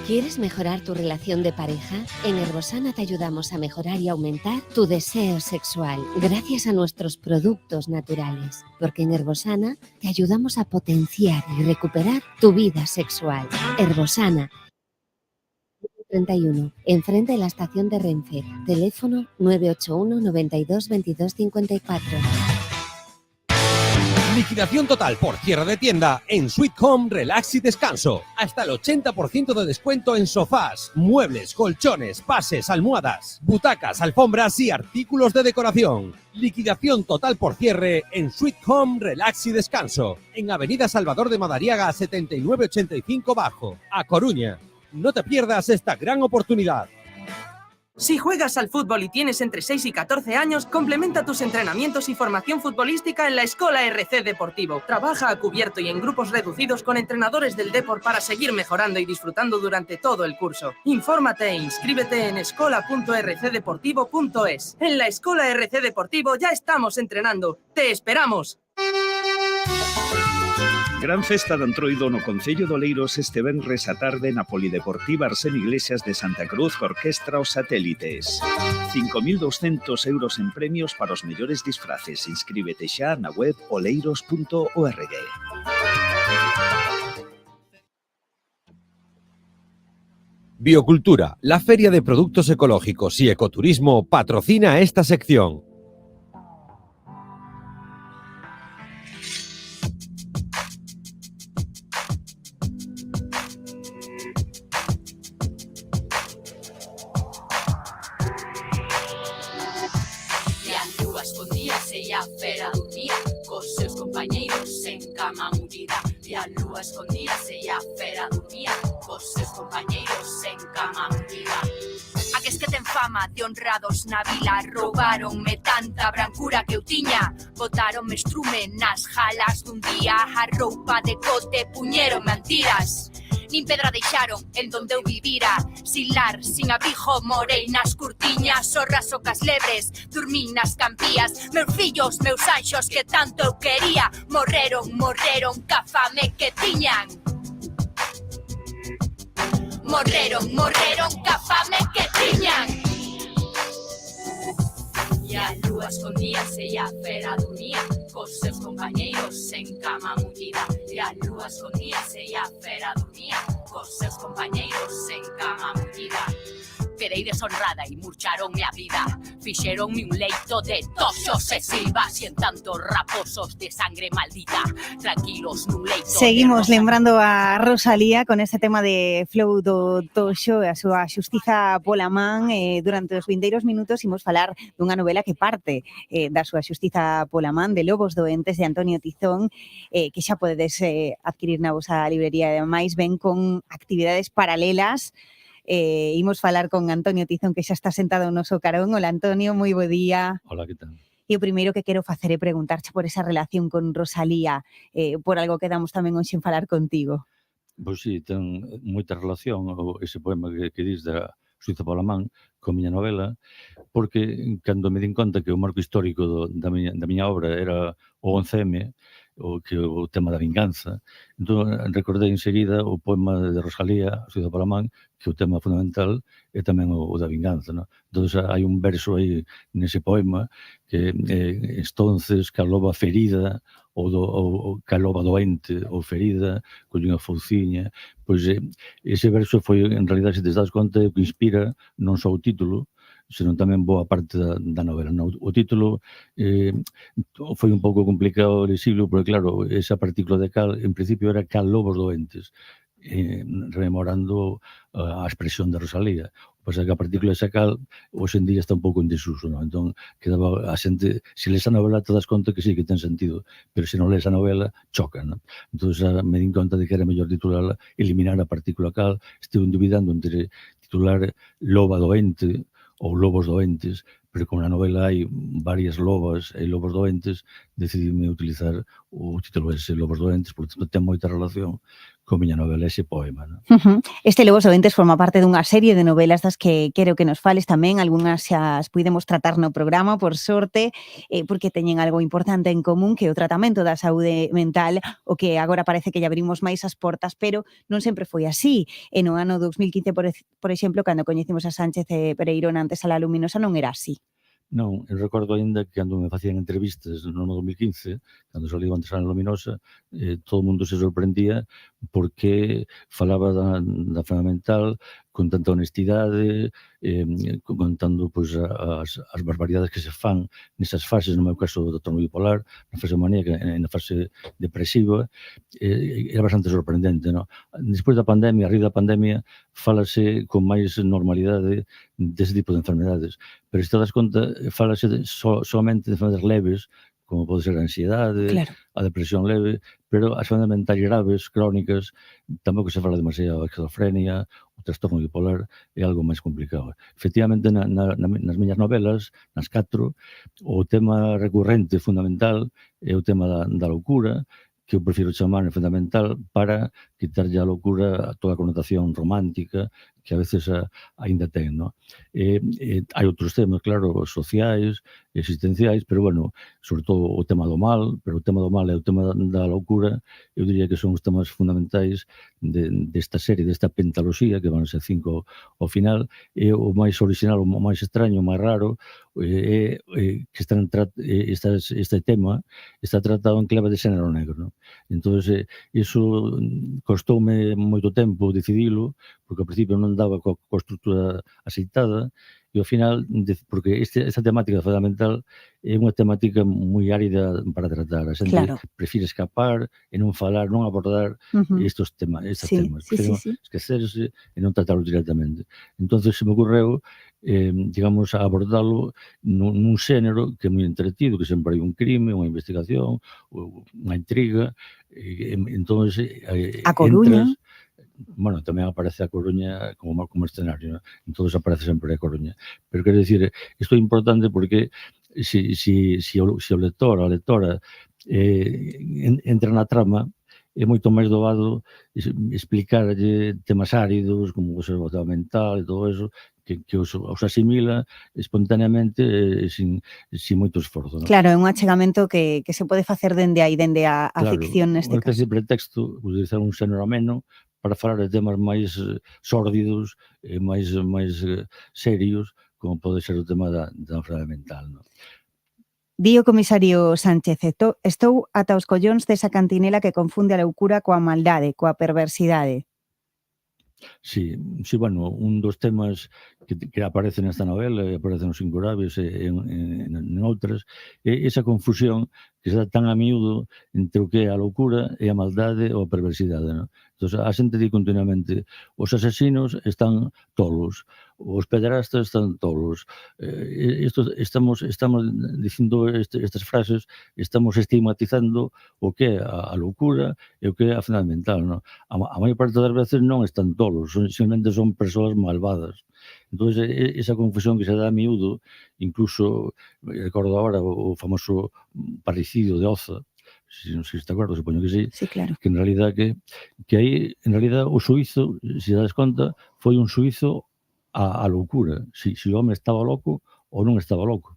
¿Quieres mejorar tu relación de pareja? En Herbosana te ayudamos a mejorar y aumentar tu deseo sexual gracias a nuestros productos naturales. Porque en Herbosana te ayudamos a potenciar y recuperar tu vida sexual. Herbosana. 31, enfrente de la estación de Renfe. Teléfono 981 92 22 54. Liquidación total por cierre de tienda en Sweet Home Relax y Descanso. Hasta el 80% de descuento en sofás, muebles, colchones, pases, almohadas, butacas, alfombras y artículos de decoración. Liquidación total por cierre en Sweet Home Relax y Descanso. En Avenida Salvador de Madariaga 7985 Bajo, A Coruña. No te pierdas esta gran oportunidad. Si juegas al fútbol y tienes entre 6 y 14 años, complementa tus entrenamientos y formación futbolística en la Escola RC Deportivo. Trabaja a cubierto y en grupos reducidos con entrenadores del Depor para seguir mejorando y disfrutando durante todo el curso. Infórmate e inscríbete en escola.rcdeportivo.es. En la Escola RC Deportivo ya estamos entrenando. ¡Te esperamos! Gran festa de Antroido no Concello de Oleiros este venres a tarde na Polideportiva Arsén Iglesias de Santa Cruz co Orquestra Os Satélites. 5.200 euros en premios para os mellores disfraces. Inscríbete xa na web oleiros.org. Biocultura, la feria de productos ecológicos y ecoturismo, patrocina esta sección. Fera dormía cos seus compañeiros en cama mullida. E a lúa escondíase e a fera dormía cos seus compañeiros en cama mullida. Aques que ten fama de honrados na vila roubaronme tanta brancura que eu tiña. Botaronme estrume nas jalas dun día, a roupa de cote puñeronme antiras. Nin pedra deixaron en donde eu vivira. Sin lar, sin abrigo, morei nas curtiñas. Zorras o cas lebres, dormín nas campías. Meus fillos, meus anxos que tanto eu quería, morreron, morreron, ca fame que tiñan. Morreron, morreron, ca fame que tiñan. E a lúa escondíase e a fera dormía cos seus compañeiros en cama mullida. E a lúa escondíase e a fera dormía cos seus compañeiros en cama mullida. Quedei deshonrada e murcharonme a vida. Fixeronme un leito de toxos e silvas e en tantos raposos de sangre maldita. Tranquilos nun leito. Seguimos lembrando a Rosalía con este tema de Flow do Toxo e a súa xustiza pola man. Durante os vindeiros minutos imos falar dunha novela que parte da súa xustiza pola man, de Lobos Doentes, de Antonio Tizón, que xa podedes adquirir na vosa librería. Ademais, ven con actividades paralelas. Imos falar con Antonio Tizón, que xa está sentado no noso carón. Hola, Antonio, moi bo día. Hola, que tal? E o primeiro que quero facer é preguntarche por esa relación con Rosalía, por algo que damos tamén hoxe en falar contigo. Pois sí, ten moita relación ese poema que dis da Xustiza pola man con a miña novela, porque cando me din conta que o marco histórico da miña obra era o 11M, o tema da vinganza, entón recordei enseguida o poema de Rosalía, Xustiza pola man, que o tema fundamental é tamén o da vinganza, non? Entón hai un verso aí nese poema que estonces que a loba ferida ou que a loba doente ou ferida colle unha fouciña, pois ese verso foi, en realidad, se te das conta, o que inspira non só o título, senón tamén boa parte da novela. O título foi un pouco complicado de siglo, porque claro, esa partícula de cal, en principio era cal lobos doentes, rememorando a expresión de Rosalía. O que a partícula de esa cal, hoxe en día está un pouco en desuso, non? Entón, quedaba a xente, se lees a novela te das conta que sí, que ten sentido, pero se non lees a novela, choca, non? Entón, me din conta de que era mellor titularla, eliminar a partícula cal. Estive dubidando entre titular Loba Doente ou Lobos Doentes, pero como na novela hai varias lobas e lobos doentes, decidime utilizar o título ese, Lobos Doentes, porque ten moita relación con miña novela ese poema. Non? Este Lobos Oentes forma parte dunha serie de novelas das que quero que nos fales tamén, algunhas xa as puidemos tratar no programa, por sorte, porque teñen algo importante en común, que é o tratamento da saúde mental, o que agora parece que lle abrimos máis as portas, pero non sempre foi así. E no ano 2015, por exemplo, cando coñecimos a Sánchez Pereiro na Antesala Luminosa, non era así. Non, eu recordo ainda que cando me facían entrevistas no ano 2015, cando saliu antes a Luminosa, todo o mundo se sorprendía porque falaba da fundamental con tanta honestidade, contando pois, as barbaridades que se fan nesas fases, no meu caso do trastorno bipolar, na fase maníaca e na fase depresiva, era bastante sorprendente. No? Despois da pandemia, a raíz da pandemia, fálase con máis normalidade dese tipo de enfermedades. Pero se te das conta, fálase solamente de enfermedades leves, como pode ser a ansiedade, claro, a depresión leve, pero as enfermedades mentais graves, crónicas, tampouco se fala demasiado, a esquizofrenia, o trastorno bipolar, é algo máis complicado. Efectivamente, nas miñas novelas, nas 4, o tema recurrente, fundamental, é o tema da loucura, que eu prefiro chamar fundamental para quitarlle a loucura toda a connotación romántica que a veces aínda ten, non? Hai outros temas, claro, sociais, existenciais, pero, bueno, sobre todo o tema do mal, pero o tema do mal e o tema da loucura, eu diría que son os temas fundamentais desta serie, desta pentaloxía, que van ser 5 ao final, e o máis original, o máis extraño, o máis raro, é que este tema está tratado en clave de xénero negro, non? Entón, iso costoume moito tempo decidilo, porque ao principio non daba coa estrutura aceitada, e ao final, porque esta temática fundamental é unha temática moi árida para tratar. A xente prefire escapar e non falar, non abordar estes temas. Prefire esquecerse e non tratarlo directamente. Entón, se me ocorreu, digamos, abordalo nun xénero que é moi entretido, que sempre hai un crime, unha investigación, unha intriga. Entón, A Coruña. Bueno, tamén aparece a Coruña como escenario, ¿no? Entón aparece sempre a Coruña. Pero quero dicir, isto é importante porque se o lector, a lectora, entra na trama, é moito máis doado explicarlle temas áridos, como o tema mental e todo eso, que os asimila espontaneamente sin moito esforzo. Claro, é un achegamento que se pode facer dende aí, dende a ficción neste caso. Claro, un pretexto, utilizar un xénero ameno para falar de temas máis sórdidos e máis serios, como pode ser o tema da enfermedade mental. Di o comisario Sánchez, estou ata os collóns desa cantinela que confunde a loucura coa maldade, coa perversidade. Sí, bueno, un dos temas que aparece nesta novela e aparece nos Incurábeis e en outras, é esa confusión que se dá tan a miúdo entre o que é a loucura e a maldade ou a perversidade, non? Entón, a xente di continuamente, os asesinos están tolos, os pederastas están tolos. Estamos dicindo estas frases, estamos estigmatizando o que é a loucura e o que é a enfermedade mental, non? A maior parte das veces non están tolos, simplemente son persoas malvadas. Entón, esa confusión que se dá a miúdo, incluso, recordo agora o famoso parricidio de Oza, non sei se te acordas, supoño que sí, claro, que en realidad que aí, en realidad, o suízo, se das conta, foi un suízo a loucura, se o home estaba loco ou non estaba loco.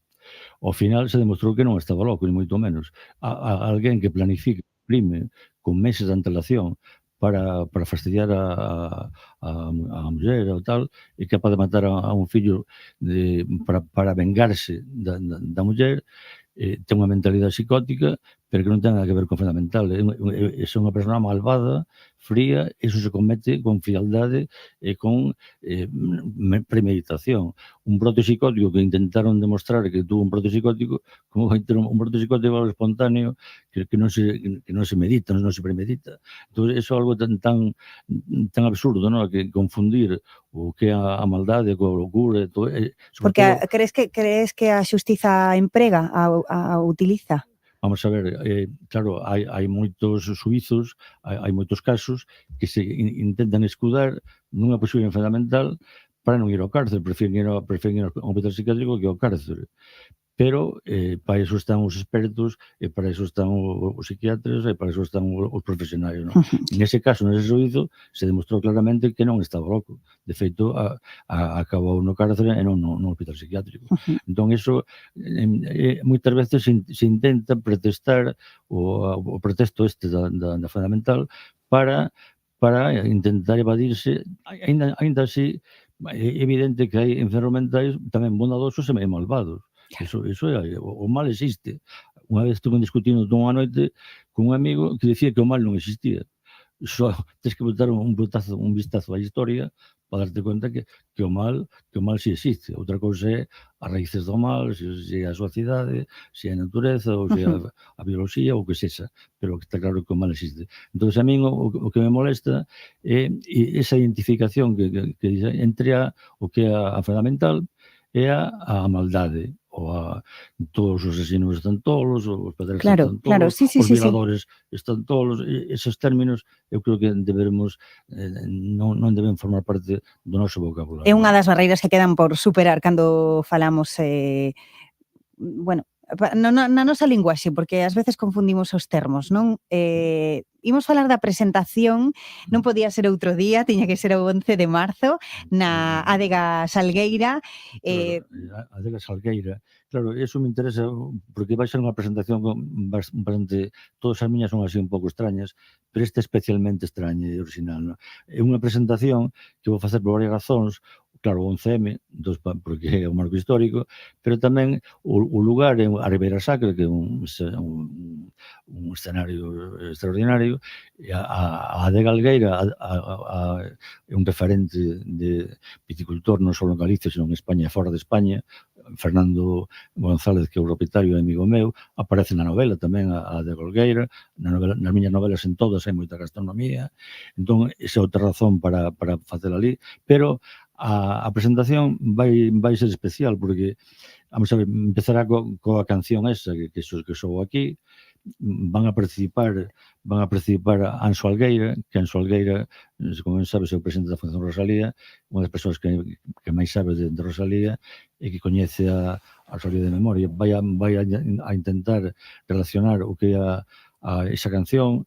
Ao final se demostrou que non estaba loco, ni moito menos. Alguén que planifica un crime con meses de antelación para fastidiar a muller ou tal, e capaz de matar a un fillo para vengarse da muller, ten unha mentalidade psicótica, pero que non ten nada que ver con fundamental. É unha persona malvada, fría, e iso se comete con frialdade e con premeditación. Un brote psicótico que intentaron demostrar que tuvo un brote psicótico, como vai ter un brote psicótico algo espontáneo que non se medita, non se premedita. Entón, iso é algo tan absurdo, non? Que confundir o que é a maldade coa loucura. Porque crees que a xustiza emprega, a utiliza? Vamos a ver, claro, hai moitos suizos, hai moitos casos que se intentan escudar nunha posible enfermedade mental para non ir ao cárcere, prefieren ir ao hospital psiquiátrico que ao cárcere. pero para iso están os expertos, e para iso están os psiquiatras, e para iso están os profesionais, non? Nese caso, nese xuízo, se demostrou claramente que non estaba loco. De feito, acabou no cárcere e non no hospital psiquiátrico. Entón, iso, moitas veces se intenta pretextar o pretexto este da fundamental para intentar evadirse, ainda así, é evidente que hai enfermos mentais tamén bondadosos e malvados. Eso é, o mal existe. Unha vez estuve discutindo unha noite con un amigo que dicía que o mal non existía. Só tens que botar un vistazo á historia para darte conta que o mal si existe. Outra cousa é as raíces do mal, se é a sociedade, se é a natureza, ou se é a biología, ou o que sexa, pero está claro que o mal existe. Entón, a min o que me molesta é esa identificación que entre o que é a fundamental e a maldade, ou todos os asesinos están tolos, os pedreiros están tolos, os violadores están tolos. Esos términos eu creo que deberemos, non deben formar parte do noso vocabulario. É unha das barreiras que quedan por superar cando falamos, bueno, na nosa linguaxe, porque ás veces confundimos os termos, non? Imos falar da presentación, non podía ser outro día, tiña que ser o 11 de marzo, na Adega Salgueira. Adega Salgueira, claro, eso me interesa, porque vai ser unha presentación bastante, todas as miñas son así un pouco extrañas, pero esta é especialmente extraña e original, non? É unha presentación que vou facer por varias razóns. Claro, o 11M, porque é un marco histórico, pero tamén o lugar é a Ribeira Sacra, que é un escenario extraordinario, e a Adega Salgueira é un referente de viticultor non só en Galicia, sino en España e fora de España. Fernando González, que é o propietario e amigo meu, aparece na novela tamén a Adega Salgueira. Nas miñas novelas en todas hai moita gastronomía, entón esa é outra razón para facer ali, pero a presentación vai ser especial, porque, vamos a ver, empezará coa canción esa que sou aquí. Van a participar Anxo Algueira, que Anxo Algueira, como ben sabes, é o presidente da Fundación Rosalía, unha das persoas que máis sabe de Rosalía e que coñece a Rosalía de memoria. Vai a intentar relacionar o que é esa canción,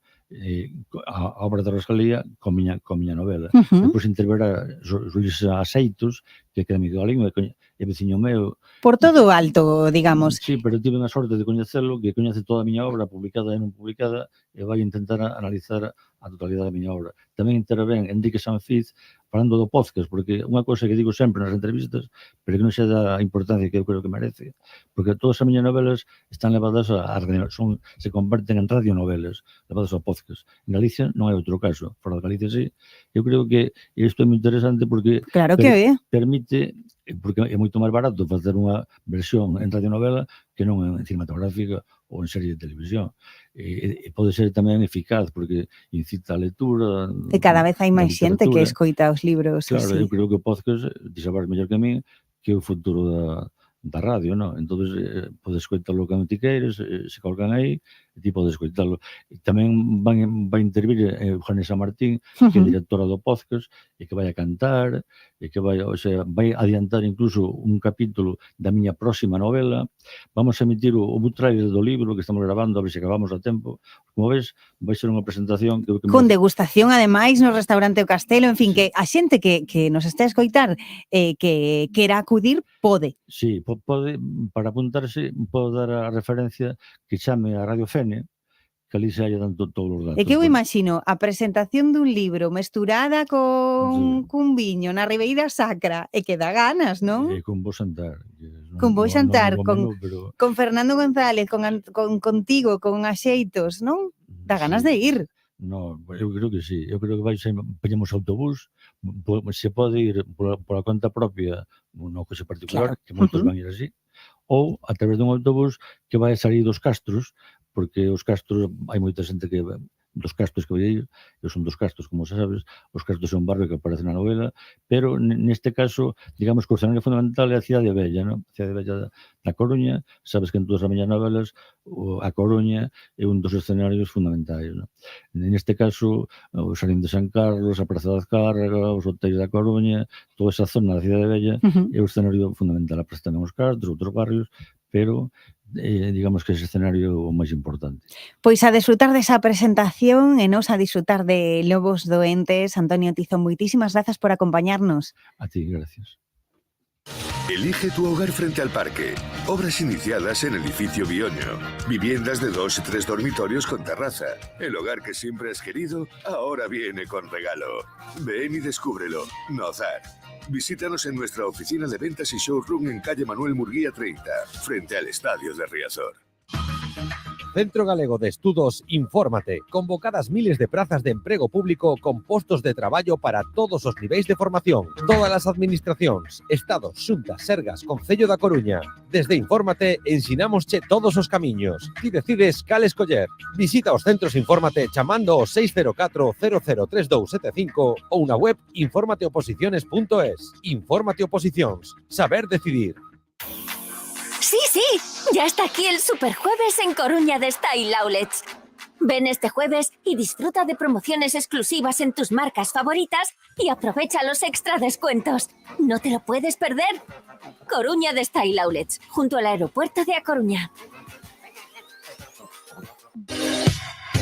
a obra de Rosalía con miña novela. Depois interverá Luis Aseitos, que é amigo da lingua, é veciño meu. Por todo o alto, digamos. Sí, pero tive a sorte de coñecelo, que coñece toda a miña obra, publicada e non publicada, e vai intentar analizar a totalidade da miña obra. Tamén intervén Enrique Sanfiz falando do podcast, porque unha cousa que digo sempre nas entrevistas, pero que non se dá a importancia que eu creo que merece, porque todas as miñas novelas están levadas se converten en radionovelas, levadas ao podcast. En Galicia non é outro caso, fora de Galicia sí. Eu creo que isto é moi interesante porque permite, porque é moito máis barato facer unha versión en radionovela que non en cinematográfica ou en serie de televisión. E pode ser tamén eficaz, porque incita a lectura. E cada vez hai máis xente que escoita os libros. Claro, eu creo que o podcast, ti sabes mellor que a min, que é o futuro da radio, non? Entón, podes escoitalo cando ti queres, se colgan aí, e ti podes escoitalo. Tamén vai intervir Eugenia San Martín, que é directora do podcast, e que vai a cantar, e que vai adiantar incluso un capítulo da miña próxima novela. Vamos a emitir o book trailer do libro que estamos grabando, a ver se acabamos a tempo. Como ves, vai ser unha presentación con degustación, ademais, no restaurante O Castelo, en fin, que a xente que nos está a escoitar que quera acudir, pode. Sí, pode, para apuntarse, pode dar a referencia que chame a Radio Fene, que ali se hai tanto todos os datos. É que eu imagino a presentación dun libro mesturada cun viño na Ribeira Sacra, e que dá ganas, non? E con vos xantar. Con vos xantar, con Fernando González, contigo, con Axeitos, non? Dá ganas de ir. No, eu creo que sí. Eu creo que peñamos autobús, se pode ir pola conta propia no coche particular, que moitos van ir así, ou a través dun autobús que vai salir dos Castros, porque os Castros, hai moita xente que dos Castros que vai ir, eu son dos Castros, como sabes, os Castros é un barrio que aparece na novela, pero neste caso, digamos que o escenario fundamental é a Cidade Bella, non? A Cidade Bella da Coruña, sabes que en todas as miñas novelas a Coruña é un dos escenarios fundamentais, non? Neste caso, o Xardín de San Carlos, a Praza da Azcárraga, os hotéis da Coruña, toda esa zona da Cidade Bella é o escenario fundamental. Aparece tamén os Castros, outros barrios, pero digamos que ese escenario é o máis importante. Pois a desfrutar desa presentación e nos a disfrutar de Lobos Doentes. Antonio Tizón, moitísimas grazas por acompañarnos. A ti, gracias. Elige tu hogar frente al parque. Obras iniciadas en el edificio Bioño. Viviendas de 2 y 3 dormitorios con terraza. El hogar que siempre has querido, ahora viene con regalo. Ven y descúbrelo. Nozar. Visítanos en nuestra oficina de ventas y showroom en calle Manuel Murguía 30, frente al Estadio de Riazor. Centro Galego de Estudos Infórmate. Convocadas miles de prazas de emprego público con postos de traballo para todos os niveis de formación. Todas as administracións, Estados, Xuntas, Sergas, Concello da Coruña. Desde Infórmate ensinámosche todos os camiños. Ti decides cal escoller. Visita os centros Infórmate chamando ao 604 003275 ou na web informateoposiciones.es. Infórmate Oposicións. Saber decidir. Sí, sí, ya está aquí el Superjueves en Coruña de Style Outlets. Ven este jueves y disfruta de promociones exclusivas en tus marcas favoritas y aprovecha los extra descuentos. No te lo puedes perder. Coruña de Style Outlets, junto al aeropuerto de A Coruña.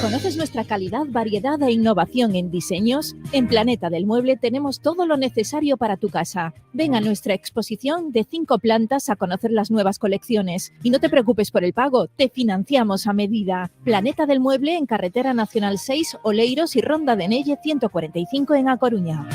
¿Conoces nuestra calidad, variedad e innovación en diseños? En Planeta del Mueble tenemos todo lo necesario para tu casa. Ven a nuestra exposición de 5 plantas a conocer las nuevas colecciones. Y no te preocupes por el pago, te financiamos a medida. Planeta del Mueble en Carretera Nacional 6, Oleiros y Ronda de Nelle 145 en A Coruña.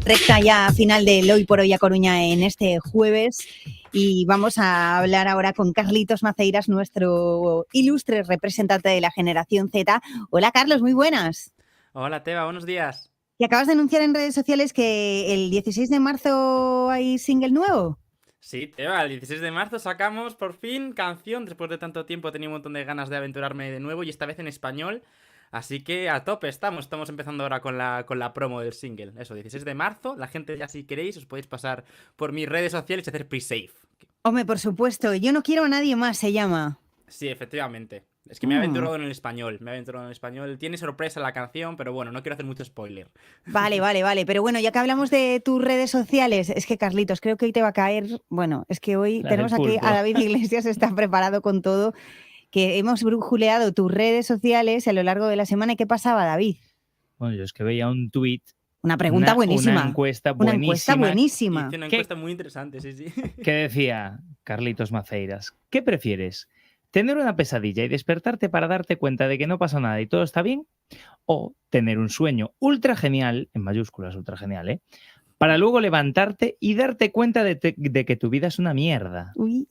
Recta ya final del Hoy por Hoy A Coruña en este jueves y vamos a hablar ahora con Carlitos Maceiras, nuestro ilustre representante de la generación Z. Hola Carlos, muy buenas. Hola Teba, buenos días. Y acabas de anunciar en redes sociales que el 16 de marzo hay single nuevo. Sí, Teba, el 16 de marzo sacamos por fin canción. Después de tanto tiempo tenía un montón de ganas de aventurarme de nuevo y esta vez en español. Así que a tope estamos empezando ahora con la promo del single. Eso, 16 de marzo, la gente ya si queréis os podéis pasar por mis redes sociales y hacer pre-save. Hombre, por supuesto, Yo no quiero a nadie más se llama. Sí, efectivamente. Es que me he aventurado en el español, Tiene sorpresa la canción, pero bueno, no quiero hacer mucho spoiler. Vale, pero bueno, ya que hablamos de tus redes sociales, es que Carlitos, creo que hoy te va a caer, bueno, es que hoy tenemos aquí a David Iglesias, está preparado con todo, que hemos brujuleado tus redes sociales a lo largo de la semana. ¿Y qué pasaba, David? Bueno, yo es que veía un tuit. Una pregunta buenísima. Una encuesta buenísima. Una encuesta muy interesante, sí. Que decía, Carlitos Maceiras, ¿qué prefieres? ¿Tener una pesadilla y despertarte para darte cuenta de que no pasa nada y todo está bien? ¿O tener un sueño ultra genial, en mayúsculas ultra genial, para luego levantarte y darte cuenta de que tu vida es una mierda? Uy,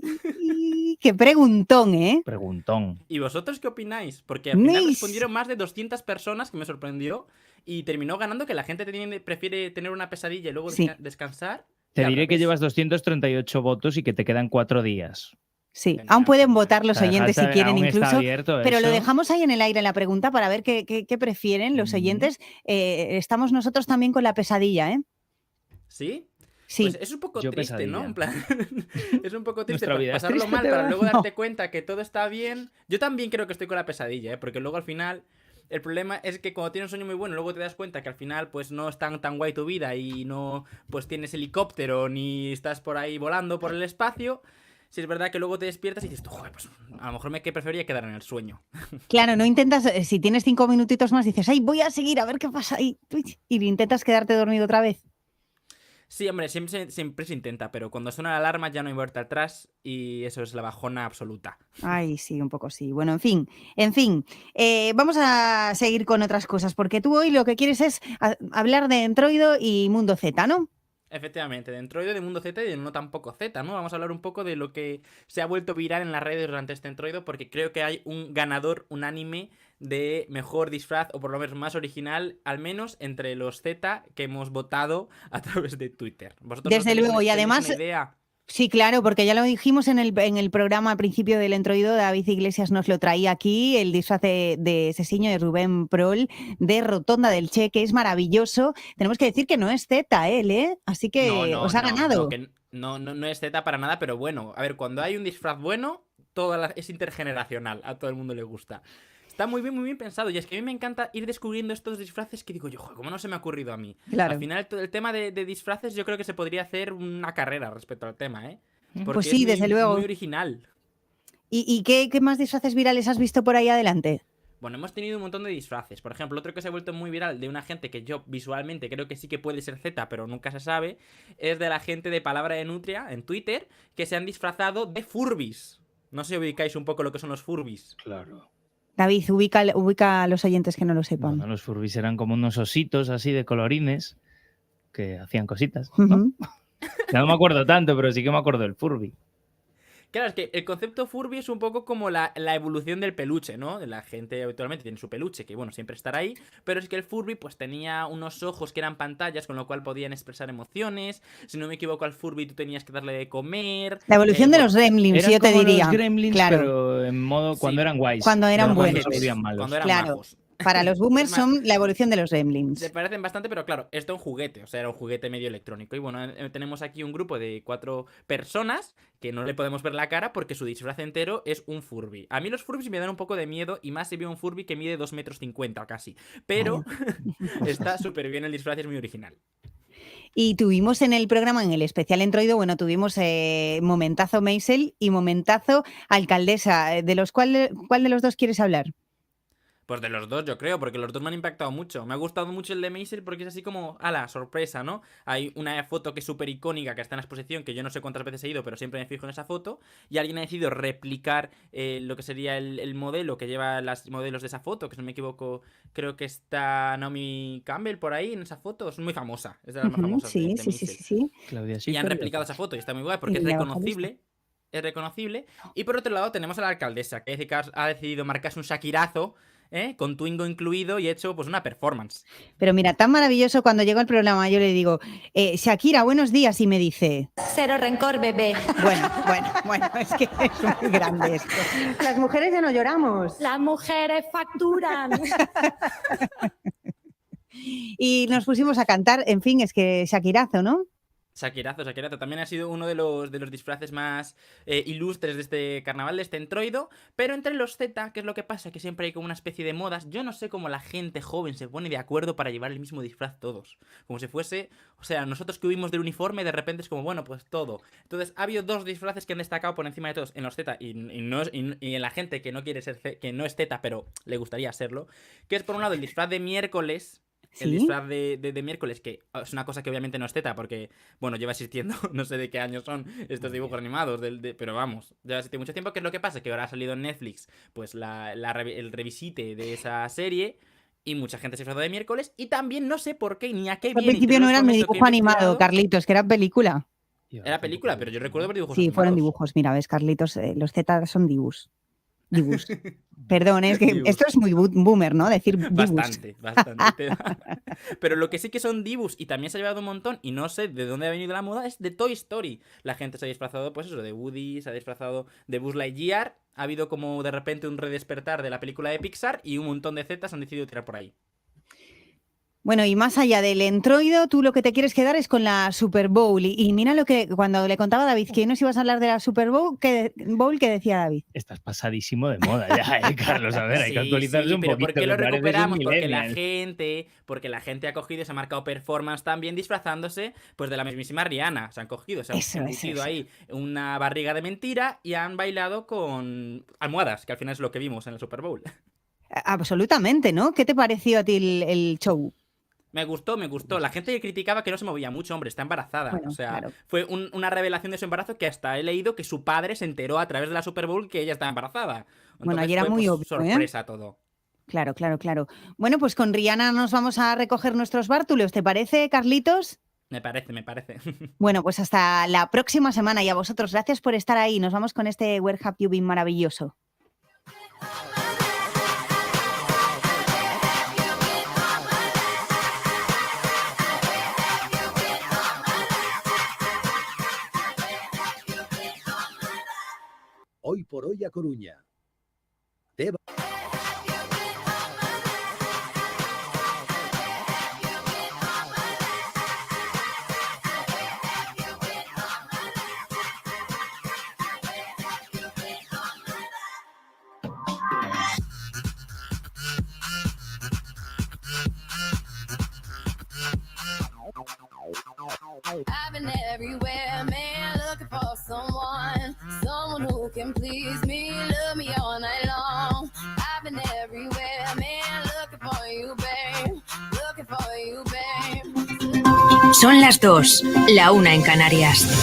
qué preguntón, ¿eh? Preguntón. ¿Y vosotros qué opináis? Porque al final respondieron más de 200 personas, que me sorprendió, y terminó ganando que la gente prefiere tener una pesadilla y luego descansar. Te diré que llevas 238 votos y que te quedan 4 días. Sí, aún pueden votar los oyentes si quieren incluso, pero eso. Lo dejamos ahí en el aire la pregunta para ver qué prefieren los oyentes. Estamos nosotros también con la pesadilla, ¿eh? ¿Sí? Sí. Pues es un poco triste, pesadilla. ¿no? En plan, es un poco triste Nuestra vida es pasarlo triste, mal Teba. para luego darte cuenta que todo está bien. Yo también creo que estoy con la pesadilla, porque luego al final el problema es que cuando tienes un sueño muy bueno, luego te das cuenta que al final pues no es tan guay tu vida y no pues tienes helicóptero ni estás por ahí volando por el espacio. Si es verdad que luego te despiertas y dices, joder, pues a lo mejor preferiría quedar en el sueño. Claro, no intentas, si tienes 5 minutitos más, dices, ay, voy a seguir a ver qué pasa ahí. Y intentas quedarte dormido otra vez. Sí, hombre, siempre se intenta, pero cuando suena la alarma ya no hay vuelta atrás y eso es la bajona absoluta. Ay, sí, un poco sí. Bueno, en fin, vamos a seguir con otras cosas, porque tú hoy lo que quieres es hablar de Entroido y Mundo Z, ¿no? Efectivamente, de Entroido, de Mundo Z y de No Tampoco Z, ¿no? Vamos a hablar un poco de lo que se ha vuelto viral en las redes durante este Entroido, porque creo que hay un ganador unánime de mejor disfraz, o por lo menos más original, al menos entre los Z que hemos votado a través de Twitter. ¿Vosotros Desde luego, y además... idea? Sí, claro, porque ya lo dijimos en el programa al principio del entroido, David Iglesias nos lo traía aquí, el disfraz de Sesiño de Rubén Prol de Rotonda del Che, que es maravilloso. Tenemos que decir que no es Z, él, ¿eh? Así que os ha ganado. No es Z para nada, pero bueno, a ver, cuando hay un disfraz bueno, es intergeneracional, a todo el mundo le gusta. Está muy bien pensado. Y es que a mí me encanta ir descubriendo estos disfraces que digo yo, joder, ¿cómo no se me ha ocurrido a mí? Claro. Al final, el tema de disfraces yo creo que se podría hacer una carrera respecto al tema, ¿eh? Porque Pues sí, es desde luego. muy original. ¿Y qué más disfraces virales has visto por ahí adelante? Bueno, hemos tenido un montón de disfraces. Por ejemplo, otro que se ha vuelto muy viral de una gente que yo visualmente creo que sí que puede ser Z, pero nunca se sabe, es de la gente de Palabra de Nutria en Twitter, que se han disfrazado de Furbis. No sé si ubicáis un poco lo que son los Furbis. Claro. David, ubica a los oyentes que no lo sepan. Bueno, los Furbis eran como unos ositos así de colorines que hacían cositas, ¿no? Ya no me acuerdo tanto, pero sí que me acuerdo del Furby. Claro, es que el concepto Furby es un poco como la evolución del peluche, ¿no? La gente habitualmente tiene su peluche, que bueno, siempre estará ahí, pero es que el Furby pues tenía unos ojos que eran pantallas, con lo cual podían expresar emociones. Si no me equivoco, al Furby tú tenías que darle de comer. La evolución de los Gremlins, yo te diría. Los Gremlins, claro. Pero en modo cuando eran guays. Cuando eran buenos. Cuando eran claro. majos. Para los boomers son la evolución de los Gremlins. Se parecen bastante, pero claro, esto es un juguete, o sea, era un juguete medio electrónico. Y bueno, tenemos aquí un grupo de 4 personas que no le podemos ver la cara porque su disfraz entero es un Furby. A mí los Furbys me dan un poco de miedo y más si veo un Furby que mide 2,50 metros casi. Pero está súper bien el disfraz y es muy original. Y tuvimos en el programa, en el especial entroido, bueno, tuvimos momentazo Maisel y momentazo alcaldesa. ¿Cuál de los dos quieres hablar? Pues de los dos, yo creo, porque los dos me han impactado mucho. Me ha gustado mucho el de Maisel porque es así como, ala, sorpresa, ¿no? Hay una foto que es súper icónica, que está en la exposición, que yo no sé cuántas veces he ido, pero siempre me fijo en esa foto. Y alguien ha decidido replicar lo que sería el modelo que lleva los modelos de esa foto, que si no me equivoco, creo que está Naomi Campbell por ahí en esa foto. Es muy famosa, es de las más famosas. Sí. Claudia, y han replicado esa foto y está muy guay porque es reconocible. Es reconocible. Y por otro lado tenemos a la alcaldesa, que ha decidido marcarse un shakirazo, con Twingo incluido y hecho pues una performance. Pero mira, tan maravilloso, cuando llegó el programa yo le digo, Shakira, buenos días, y me dice... Cero rencor, bebé. Bueno, es que es muy grande esto. Las mujeres ya no lloramos. Las mujeres facturan. Y nos pusimos a cantar, en fin, es que Shakirazo, ¿no? Shakirazo. También ha sido uno de los disfraces más ilustres de este carnaval, de este entroido. Pero entre los Z, ¿qué es lo que pasa? Que siempre hay como una especie de modas. Yo no sé cómo la gente joven se pone de acuerdo para llevar el mismo disfraz todos. Como si fuese... O sea, nosotros que huimos del uniforme, de repente es como, bueno, pues todo. Entonces, ha habido 2 disfraces que han destacado por encima de todos en los Z y en la gente que no quiere ser que no es Z, pero le gustaría serlo. Que es, por un lado, el disfraz de miércoles. El disfraz de miércoles, que es una cosa que obviamente no es Z, porque, bueno, lleva existiendo, no sé de qué años son estos dibujos animados, pero vamos, lleva existiendo mucho tiempo. ¿Qué es lo que pasa? Que ahora ha salido en Netflix, pues el revisite de esa serie, y mucha gente se disfrazó de miércoles, y también no sé por qué, ni a qué viene. Al principio no era mi dibujo animado, Carlitos, que era película. Era película, pero yo recuerdo ver dibujos animados. Sí, fueron dibujos, mira, ves, Carlitos, los Z son dibus. Perdón, es que esto es muy boomer, ¿no? Decir dibus. Bastante. Pero lo que sí que son dibus y también se ha llevado un montón y no sé de dónde ha venido la moda es de Toy Story. La gente se ha disfrazado, pues eso, de Woody, se ha disfrazado de Buzz Lightyear. Ha habido como de repente un redespertar de la película de Pixar y un montón de Zetas han decidido tirar por ahí. Bueno, y más allá del entroido, tú lo que te quieres quedar es con la Super Bowl. Y mira lo que cuando le contaba a David que nos ibas a hablar de la Super Bowl, ¿qué decía David? Estás pasadísimo de moda ya, Carlos. A ver, hay que actualizarse un pero poquito. ¿por qué lo recuperamos? Porque la gente ha cogido y se ha marcado performance también disfrazándose pues de la mismísima Rihanna. Se han cogido, se han pusido ahí una barriga de mentira y han bailado con almohadas, que al final es lo que vimos en el Super Bowl. Absolutamente, ¿no? ¿Qué te pareció a ti el show? Me gustó. La gente criticaba que no se movía mucho, hombre, está embarazada. Bueno, o sea, claro. Fue una revelación de su embarazo que hasta he leído que su padre se enteró a través de la Super Bowl que ella estaba embarazada. Entonces, bueno, ayer era muy obvio, sorpresa todo. Claro. Bueno, pues con Rihanna nos vamos a recoger nuestros bártulos, ¿te parece, Carlitos? Me parece. Bueno, pues hasta la próxima semana y a vosotros gracias por estar ahí. Nos vamos con este Where Have You Been maravilloso. Hoy por hoy a Coruña. Deba. I've been everywhere, man, looking for someone who can please me, love me all night long. I've been everywhere, man, looking for you, babe, babe. Son las 2, la 1 en Canarias.